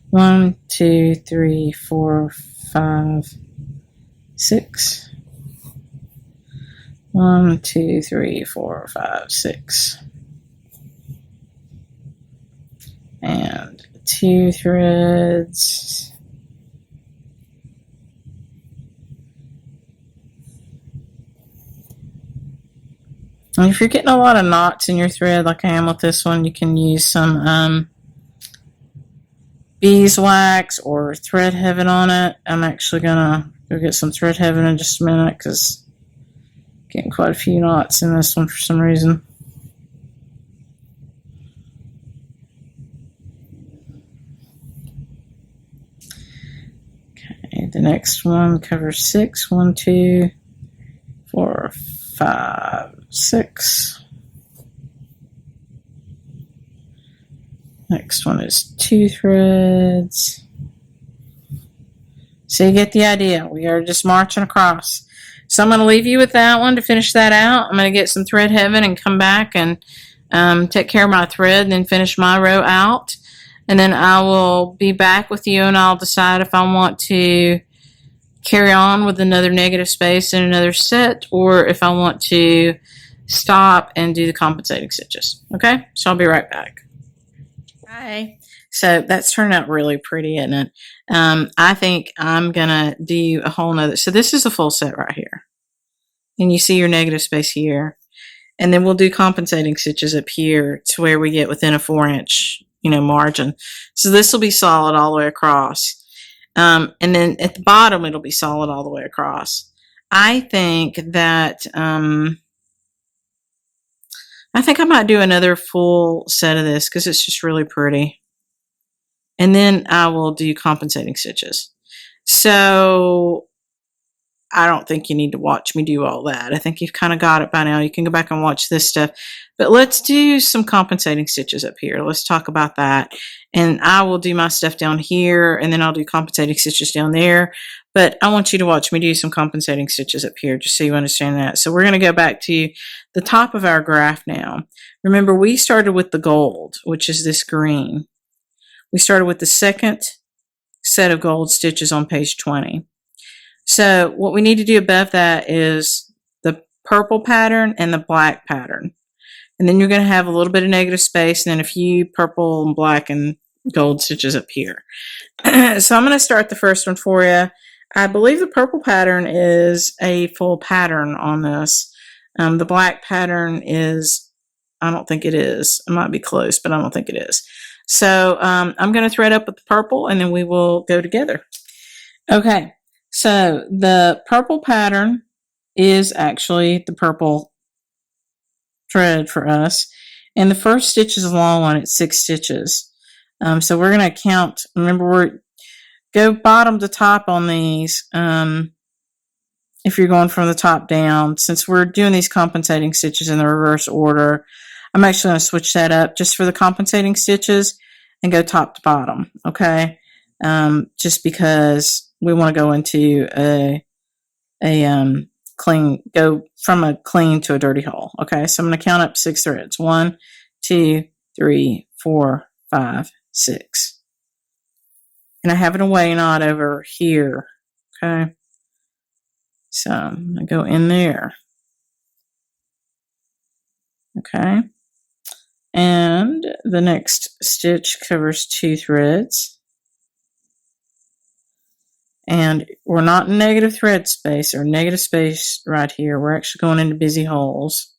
1, 2, 3, 4, 5, 6. 1, 2, 3, 4, 5, 6. And 2 threads. And if you're getting a lot of knots in your thread, like I am with this one, you can use some beeswax or thread heaven on it. I'm actually gonna go get some thread heaven in just a minute because I'm getting quite a few knots in this one for some reason. Okay, the next one covers 6. 1, 2, 4, 5, 6. Next one is 2 threads. So you get the idea. We are just marching across. So I'm going to leave you with that one to finish that out. I'm going to get some thread heaven and come back and take care of my thread and then finish my row out. And then I will be back with you and I'll decide if I want to carry on with another negative space in another set or if I want to stop and do the compensating stitches. Okay, so I'll be right back. Hi. So that's turned out really pretty, isn't it? I think I'm gonna do a whole nother. So this is a full set right here, and you see your negative space here, and then we'll do compensating stitches up here to where we get within a 4-inch, margin. So this will be solid all the way across, and then at the bottom it'll be solid all the way across. I think that I might do another full set of this because it's just really pretty. And then I will do compensating stitches. So I don't think you need to watch me do all that. I think you've kind of got it by now. You can go back and watch this stuff. But let's do some compensating stitches up here. Let's talk about that. And I will do my stuff down here, and then I'll do compensating stitches down there. But I want you to watch me do some compensating stitches up here just so you understand that. So we're going to go back to the top of our graph now. Remember, we started with the gold, which is this green. We started with the second set of gold stitches on page 20. So what we need to do above that is the purple pattern and the black pattern. And then you're going to have a little bit of negative space and then a few purple and black and gold stitches up here. So I'm going to start the first one for you. I believe the purple pattern is a full pattern on this. The black pattern is, I don't think it is. It might be close, but I don't think it is. So I'm going to thread up with the purple and then we will go together. Okay, so the purple pattern is actually the purple thread for us. And the first stitch is a long one. It's 6 stitches. So we're going to count. Remember, go bottom to top on these if you're going from the top down. Since we're doing these compensating stitches in the reverse order, I'm actually going to switch that up just for the compensating stitches and go top to bottom, okay? Just because we want to go into a clean, go from a clean to a dirty hole, okay? So I'm going to count up 6 threads. 1, 2, 3, 4, 5, 6. And I have an away knot over here, okay? So I'm going to go in there, okay? And the next stitch covers 2 threads. And we're not in negative thread space or negative space right here. We're actually going into busy holes.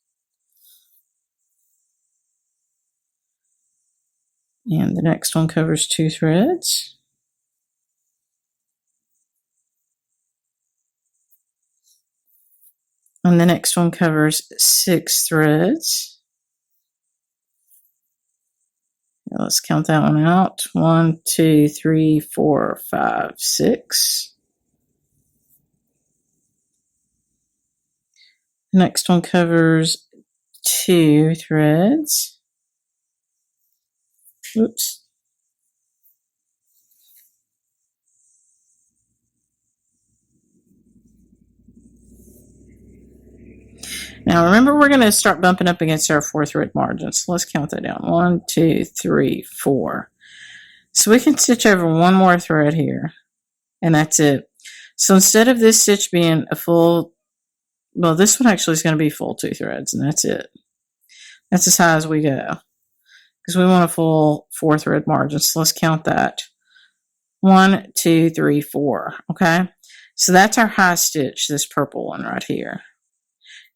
And the next one covers 2 threads. And the next one covers 6 threads. Let's count that one out. 1, 2, 3, 4, 5, 6. The next one covers 2 threads. Oops. Now remember, we're going to start bumping up against our 4 thread margin. So let's count that down. 1, 2, 3, 4. So we can stitch over one more thread here, and that's it. So instead of this stitch being a full, well, this one actually is going to be full 2 threads, and that's it. That's as high as we go, because we want a full 4 thread margin. So let's count that. 1, 2, 3, 4. Okay, so that's our high stitch, this purple one right here,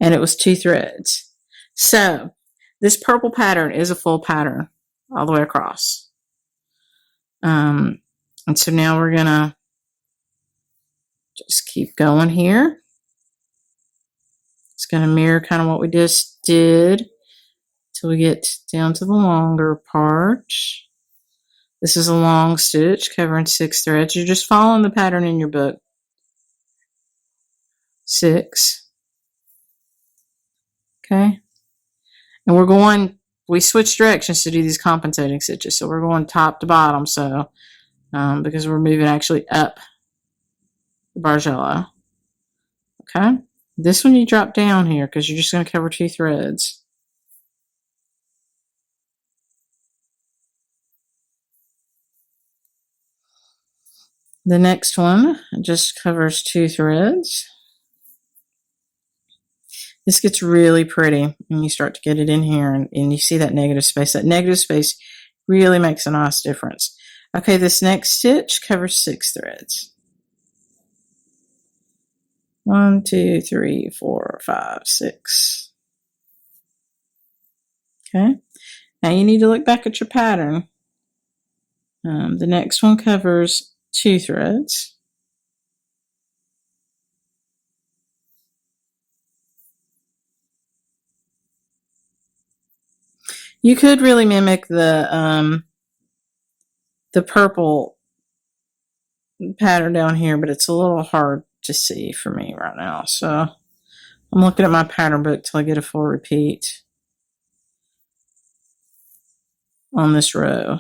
and it was 2 threads. So this purple pattern is a full pattern all the way across. And so now we're gonna just keep going here. It's gonna mirror kind of what we just did till we get down to the longer part. This is a long stitch covering 6 threads. You're just following the pattern in your book. 6. Okay. And we switch directions to do these compensating stitches. So we're going top to bottom. So, because we're moving actually up the bargello. Okay. This one you drop down here because you're just going to cover 2 threads. The next one just covers 2 threads. This gets really pretty when you start to get it in here and you see that negative space. That negative space really makes a nice difference. Okay, this next stitch covers 6 threads. 1, 2, 3, 4, 5, 6. Okay, now you need to look back at your pattern. The next one covers 2 threads. You could really mimic the purple pattern down here, but it's a little hard to see for me right now. So I'm looking at my pattern book till I get a full repeat on this row.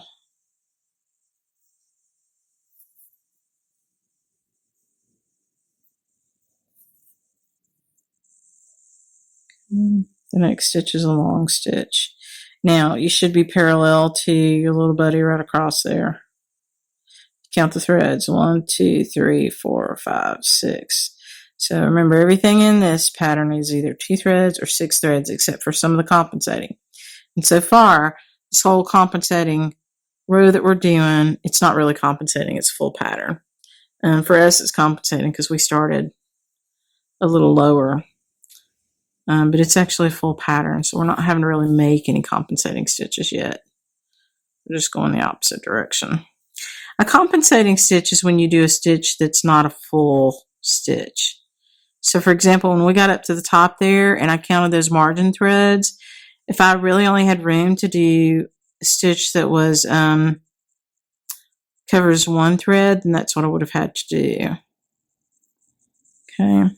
The next stitch is a long stitch. Now you should be parallel to your little buddy right across there. Count the threads. 1, 2, 3, 4, 5, 6. So remember, everything in this pattern is either 2 threads or 6 threads, except for some of the compensating. And so far, this whole compensating row that we're doing, it's not really compensating, it's full pattern. And for us, it's compensating because we started a little lower. But it's actually a full pattern, so we're not having to really make any compensating stitches yet. We're just going the opposite direction. A compensating stitch is when you do a stitch that's not a full stitch. So for example, when we got up to the top there and I counted those margin threads, if I really only had room to do a stitch that was covers 1 thread, then that's what I would have had to do. Okay.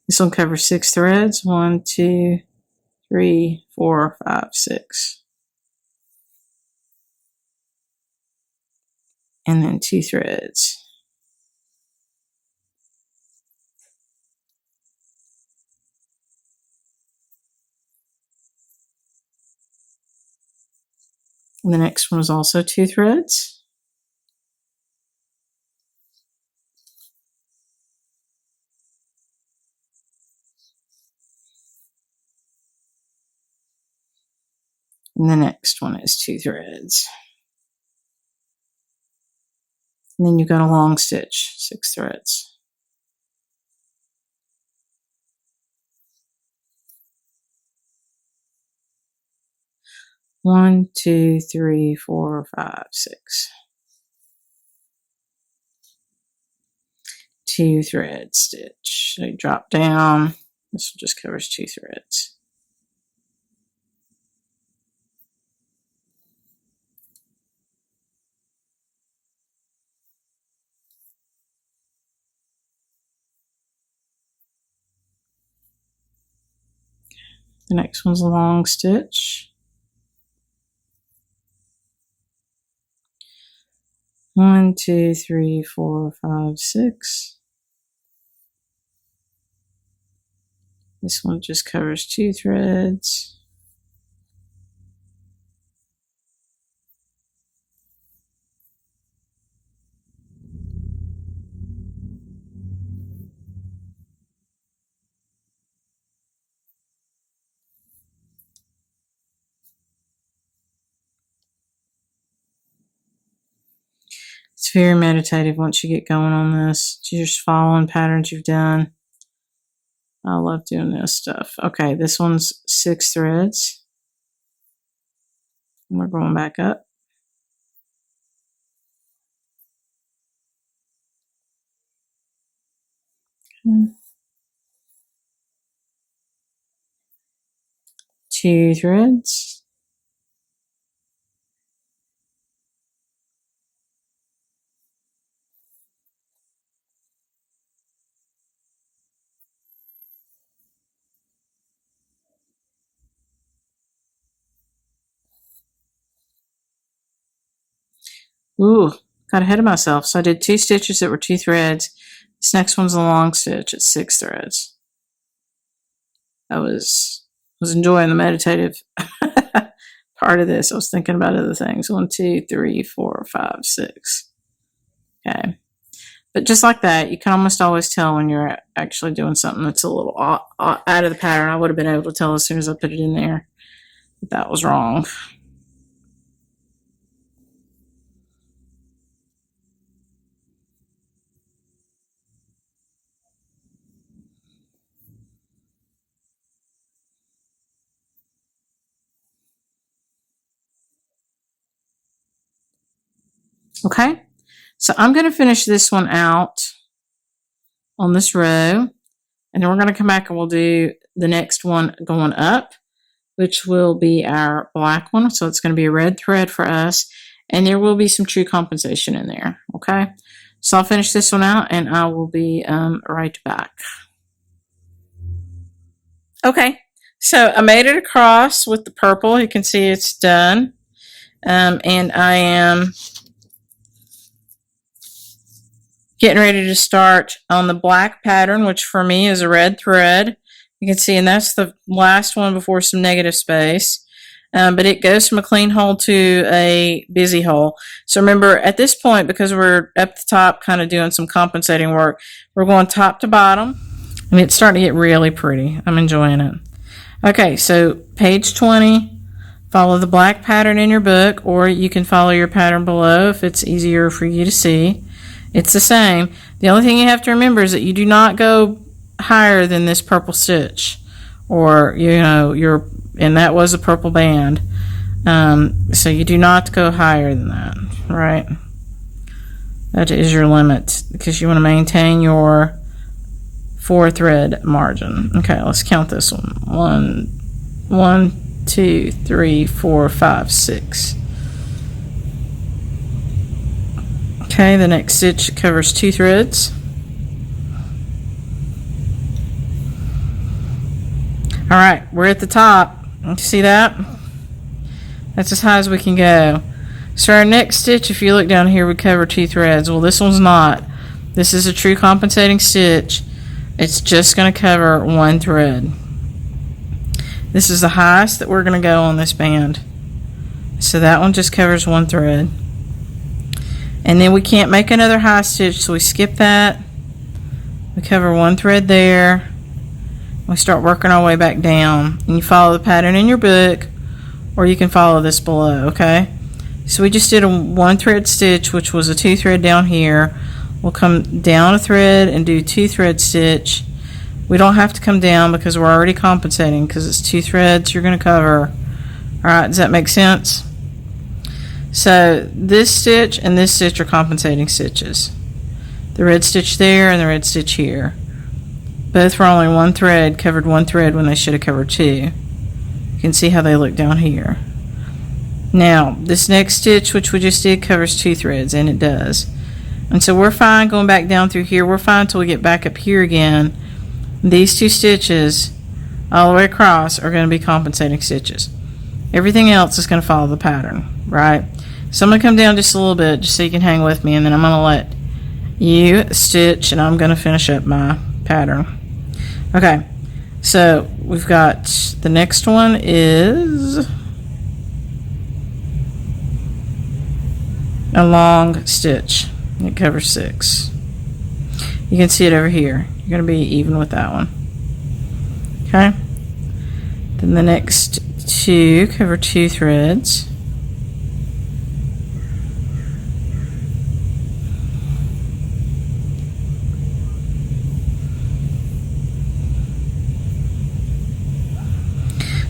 This one covers 6 threads. 1, 2, 3, 4, 5, 6. And then 2 threads. And the next one is also 2 threads. And the next one is 2 threads. And then you've got a long stitch, 6 threads. One, 2, 3, 4, 5, 6. 2 thread stitch. So you drop down. This just covers 2 threads. The next one's a long stitch. 1, 2, 3, 4, 5, 6. This one just covers 2 threads. It's very meditative once you get going on this. You're just following patterns you've done. I love doing this stuff. Okay, this one's 6 threads. And we're going back up. Okay. 2 threads. Ooh, got ahead of myself. So I did 2 stitches that were 2 threads. This next one's a long stitch at 6 threads. I was enjoying the meditative part of this. I was thinking about other things. 1, 2, 3, 4, 5, 6. Okay. But just like that, you can almost always tell when you're actually doing something that's a little out of the pattern. I would have been able to tell as soon as I put it in there that that was wrong. Okay, so I'm going to finish this one out on this row, and then we're going to come back and we'll do the next one going up, which will be our black one. So it's going to be a red thread for us, and there will be some true compensation in there. Okay, so I'll finish this one out and I will be right back. Okay, so I made it across with the purple. You can see it's done, and I am getting ready to start on the black pattern, which for me is a red thread. You can see, and that's the last one before some negative space. But it goes from a clean hole to a busy hole. So remember, at this point, because we're up the top kind of doing some compensating work, we're going top to bottom, and it's starting to get really pretty. I'm enjoying it. Okay, so page 20, follow the black pattern in your book, or you can follow your pattern below if it's easier for you to see. It's the same. The only thing you have to remember is that you do not go higher than this purple stitch, or and that was a purple band. So you do not go higher than that, right? That is your limit because you want to maintain your 4 thread margin. Okay, let's count this one. 1, 2, 3, 4, 5, 6. Okay, the next stitch covers 2 threads. All right, we're at the top. You see that? That's as high as we can go. So our next stitch, if you look down here, we cover 2 threads. Well, this one's not. This is a true compensating stitch. It's just going to cover 1 thread. This is the highest that we're going to go on this band. So that one just covers 1 thread. And then we can't make another high stitch, so we skip that. We cover 1 thread there. We start working our way back down. And you follow the pattern in your book, or you can follow this below, okay? So we just did a 1 thread stitch, which was a 2 thread down here. We'll come down a thread and do 2 thread stitch. We don't have to come down because we're already compensating because it's 2 threads you're going to cover. All right, does that make sense? So this stitch and this stitch are compensating stitches. The red stitch there and the red stitch here. Both were only 1 thread, covered 1 thread when they should have covered 2. You can see how they look down here. Now, this next stitch, which we just did, covers 2 threads, and it does. And so we're fine going back down through here. We're fine until we get back up here again. These 2 stitches all the way across are going to be compensating stitches. Everything else is going to follow the pattern, right? So I'm going to come down just a little bit just so you can hang with me, and then I'm going to let you stitch, and I'm going to finish up my pattern. Okay, So we've got the next one is a long stitch. It covers 6. You can see it over here. You're going to be even with that one. Okay. Then the next 2 cover 2 threads.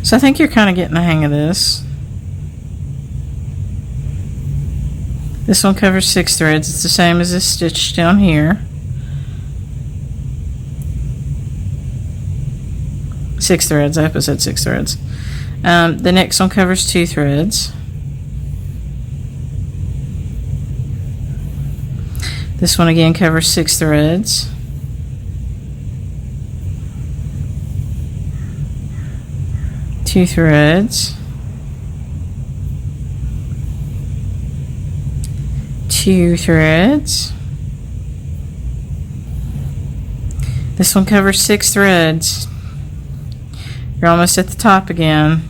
So I think you're kind of getting the hang of this. This one covers 6 threads. It's the same as this stitch down here. 6 threads. I hope I said 6 threads. The next one covers 2 threads. This one again covers 6 threads. Two threads, 2 threads. This one covers 6 threads. You're almost at the top again.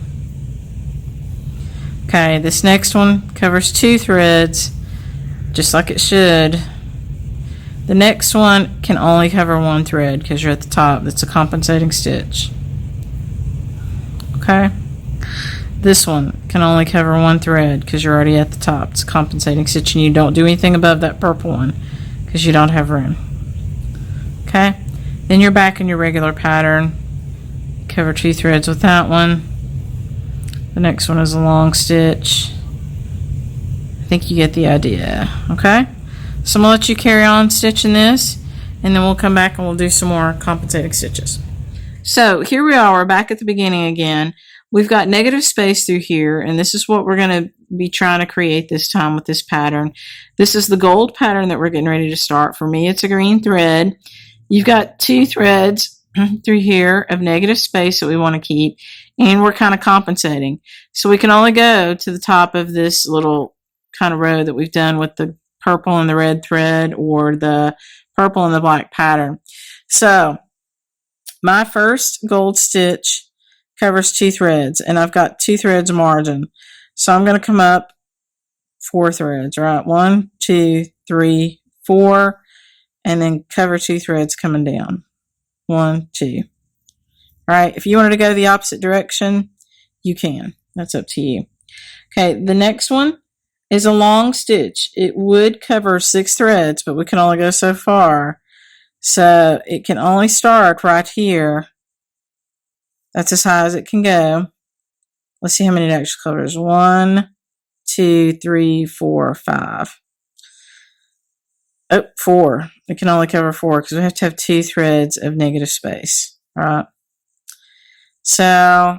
Okay, this next one covers 2 threads, just like it should. The next one can only cover 1 thread because you're at the top. That's a compensating stitch. Okay, this one can only cover 1 thread because you're already at the top. It's a compensating stitch, and you don't do anything above that purple one because you don't have room. Okay, then you're back in your regular pattern. Cover 2 threads with that one. The next one is a long stitch. I think you get the idea. Okay, so I'm gonna let you carry on stitching this, and then we'll come back and we'll do some more compensating stitches. So here we are, we're back at the beginning again. We've got negative space through here, and this is what we're going to be trying to create this time with this pattern. This is the gold pattern that we're getting ready to start. For me, it's a green thread. You've got 2 threads through here of negative space that we want to keep, and we're kind of compensating. So we can only go to the top of this little kind of row that we've done with the purple and the red thread, or the purple and the black pattern. So my first gold stitch covers 2 threads, and I've got 2 threads margin. So I'm going to come up 4 threads, right? 1, 2, 3, 4, and then cover 2 threads coming down. 1, 2. All right, if you wanted to go the opposite direction, you can. That's up to you. Okay, the next one is a long stitch. It would cover 6 threads, but we can only go so far. So it can only start right here. That's as high as it can go. Let's see how many it actually covers. 1, 2, 3, 4, 5. Oh, 4. It can only cover 4 because we have to have 2 threads of negative space. All right. So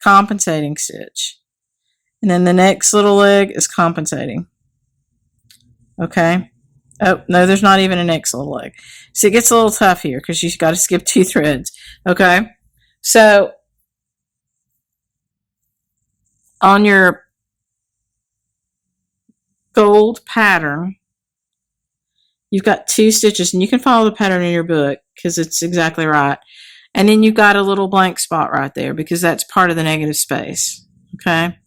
compensating stitch. And then the next little leg is compensating. Okay. Oh, no, there's not even a next little leg. So it gets a little tough here because you've got to skip 2 threads. Okay. So on your gold pattern, you've got 2 stitches, and you can follow the pattern in your book because it's exactly right. And then you've got a little blank spot right there because that's part of the negative space. Okay.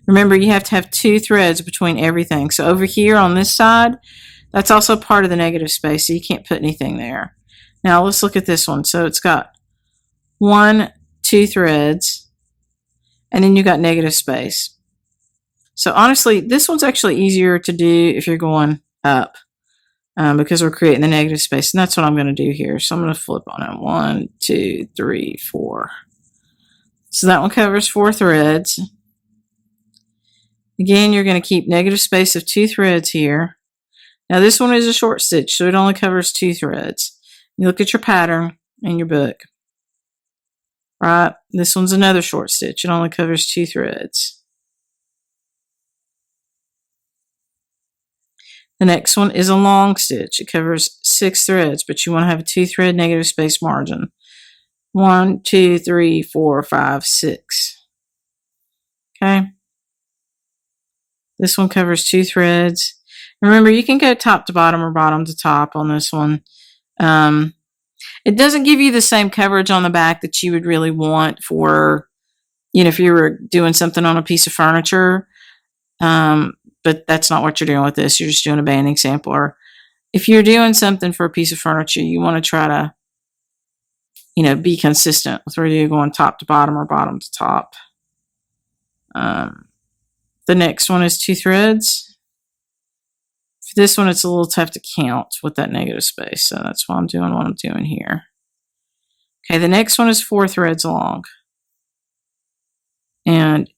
Remember, you have to have 2 threads between everything. So over here on this side, that's also part of the negative space, so you can't put anything there. Now let's look at this one. So it's got 1, 2 threads, and then you got negative space. So honestly, this one's actually easier to do if you're going up because we're creating the negative space, and that's what I'm going to do here. So I'm going to flip on it. 1, 2, 3, 4. So that one covers 4 threads. Again, you're going to keep negative space of 2 threads here. Now this one is a short stitch, so it only covers 2 threads. You look at your pattern in your book. Right? This one's another short stitch. It only covers 2 threads. The next one is a long stitch. It covers 6 threads, but you want to have a 2 thread negative space margin. 1, 2, 3, 4, 5, 6. Okay? This one covers 2 threads. Remember, you can go top to bottom or bottom to top on this one. And It doesn't give you the same coverage on the back that you would really want for, you know, if you were doing something on a piece of furniture. But that's not what you're doing with this. You're just doing a banding sampler. If you're doing something for a piece of furniture, you want to try to, you know, be consistent with whether you're going top to bottom or bottom to top. The next one is 2 threads. For this one, it's a little tough to count with that negative space, so that's why I'm doing what I'm doing here. Okay, the next one is 4 threads long. And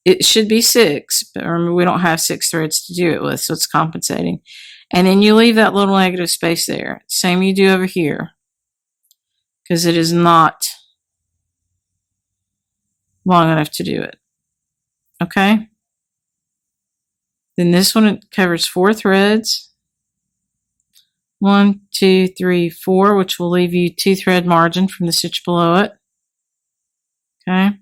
it should be 6, but remember we don't have 6 threads to do it with, so it's compensating. And then you leave that little negative space there. Same you do over here, because it is not long enough to do it. Okay? Then this one, it covers 4 threads. 1, 2, 3, 4, which will leave you 2 thread margin from the stitch below it. Okay?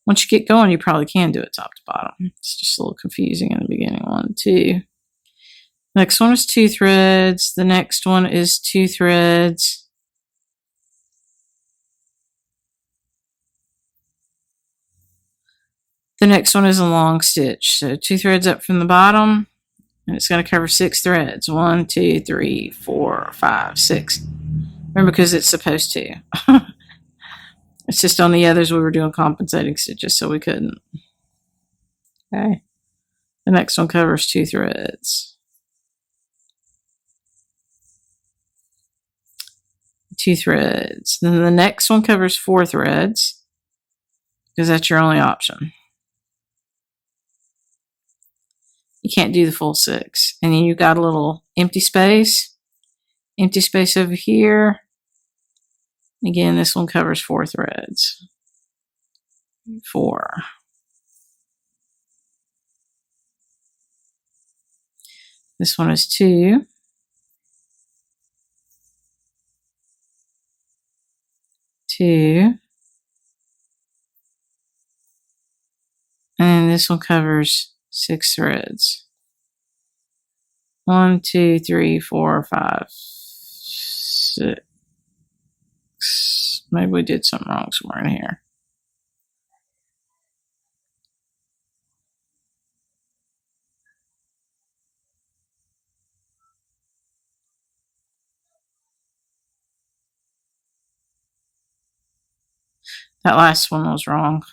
Once you get going, you probably can do it top to bottom. It's just a little confusing in the beginning. 1, 2. Next one is 2 threads. The next one is 2 threads. The next one is a long stitch. So 2 threads up from the bottom, and it's going to cover 6 threads. 1, 2, 3, 4, 5, 6. Remember, because it's supposed to. It's just on the others we were doing compensating stitches, so we couldn't. Okay. The next one covers 2 threads. 2 threads. Then the next one covers 4 threads, because that's your only option. You can't do the full 6. And then you've got a little empty space over here. Again, this one covers 4 threads. 4. This one is 2. 2. And this one covers 6 threads. 1, 2, 3, 4, 5, 6. Maybe we did something wrong somewhere in here. That last one was wrong.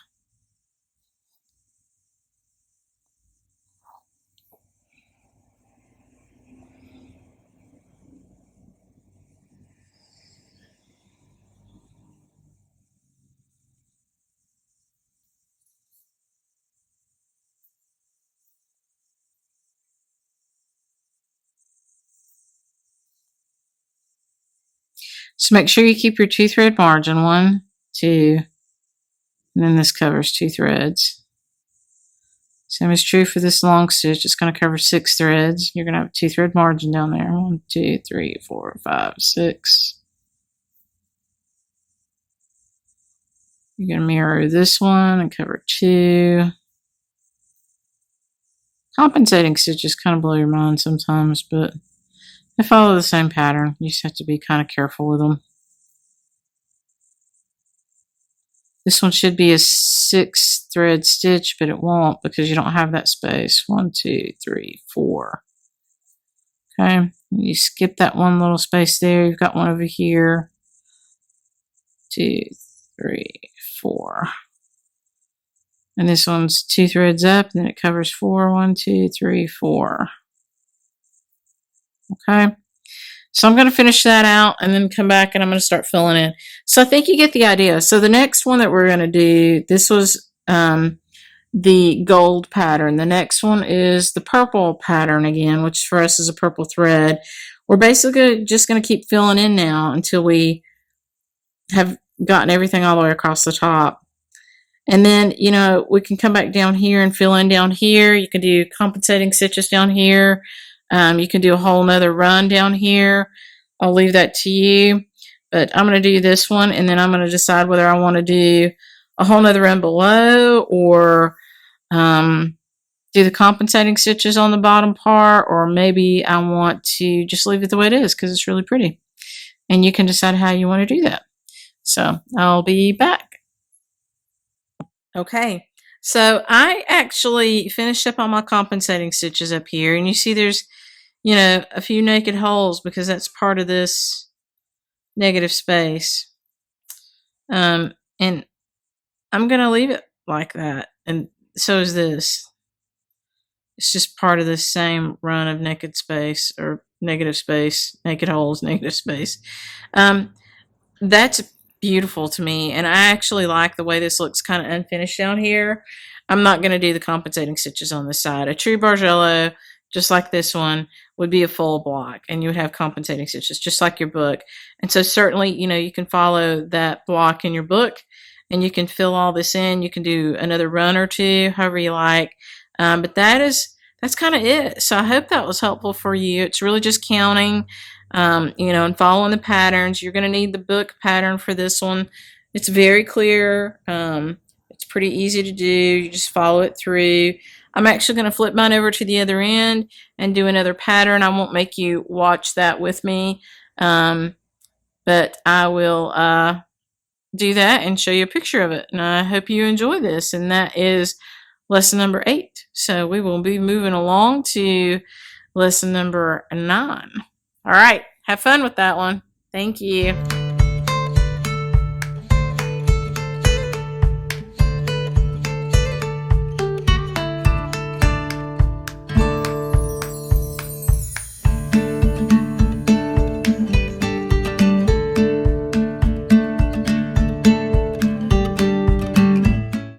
So make sure you keep your 2 thread margin. 1, 2, and then this covers 2 threads. Same is true for this long stitch. It's going to cover 6 threads. You're going to have a 2 thread margin down there. 1, 2, 3, 4, 5, 6. You're going to mirror this one and cover 2. Compensating stitches kind of blow your mind sometimes, but they follow the same pattern. You just have to be kind of careful with them. This one should be a 6 thread stitch, but it won't because you don't have that space. 1, 2, 3, 4. Okay, you skip that one little space there. You've got one over here. 2, 3, 4. And this one's 2 threads up, and then it covers 4. 1, 2, 3, 4. Okay. So I'm going to finish that out and then come back and I'm going to start filling in. So I think you get the idea. So the next one that we're going to do, this was the gold pattern. The next one is the purple pattern again, which for us is a purple thread. We're basically just going to keep filling in now until we have gotten everything all the way across the top. And then, you know, we can come back down here and fill in down here. You can do compensating stitches down here. You can do a whole nother run down here. I'll leave that to you. But I'm going to do this one, and then I'm going to decide whether I want to do a whole nother run below or do the compensating stitches on the bottom part, or maybe I want to just leave it the way it is because it's really pretty. And you can decide how you want to do that. So I'll be back. Okay, so I actually finished up all my compensating stitches up here, and you see there's, you know, a few naked holes because that's part of this negative space. And I'm going to leave it like that, and so is this. It's just part of this same run of naked space, or negative space, naked holes, negative space. That's beautiful to me, and I actually like the way this looks kind of unfinished down here. I'm not going to do the compensating stitches on this side. A true Bargello, just like this one, would be a full block, and you would have compensating stitches just like your book. And so certainly, you know, you can follow that block in your book, and you can fill all this in. You can do another run or two, however you like. But that's kind of it. So I hope that was helpful for you. It's really just counting, you know, and following the patterns. You're going to need the book pattern for this one. It's very clear. It's pretty easy to do. You just follow it through. I'm actually going to flip mine over to the other end and do another pattern. I won't make you watch that with me, but I will do that and show you a picture of it. And I hope you enjoy this. And that is lesson number 8. So we will be moving along to lesson number 9. All right. Have fun with that one. Thank you.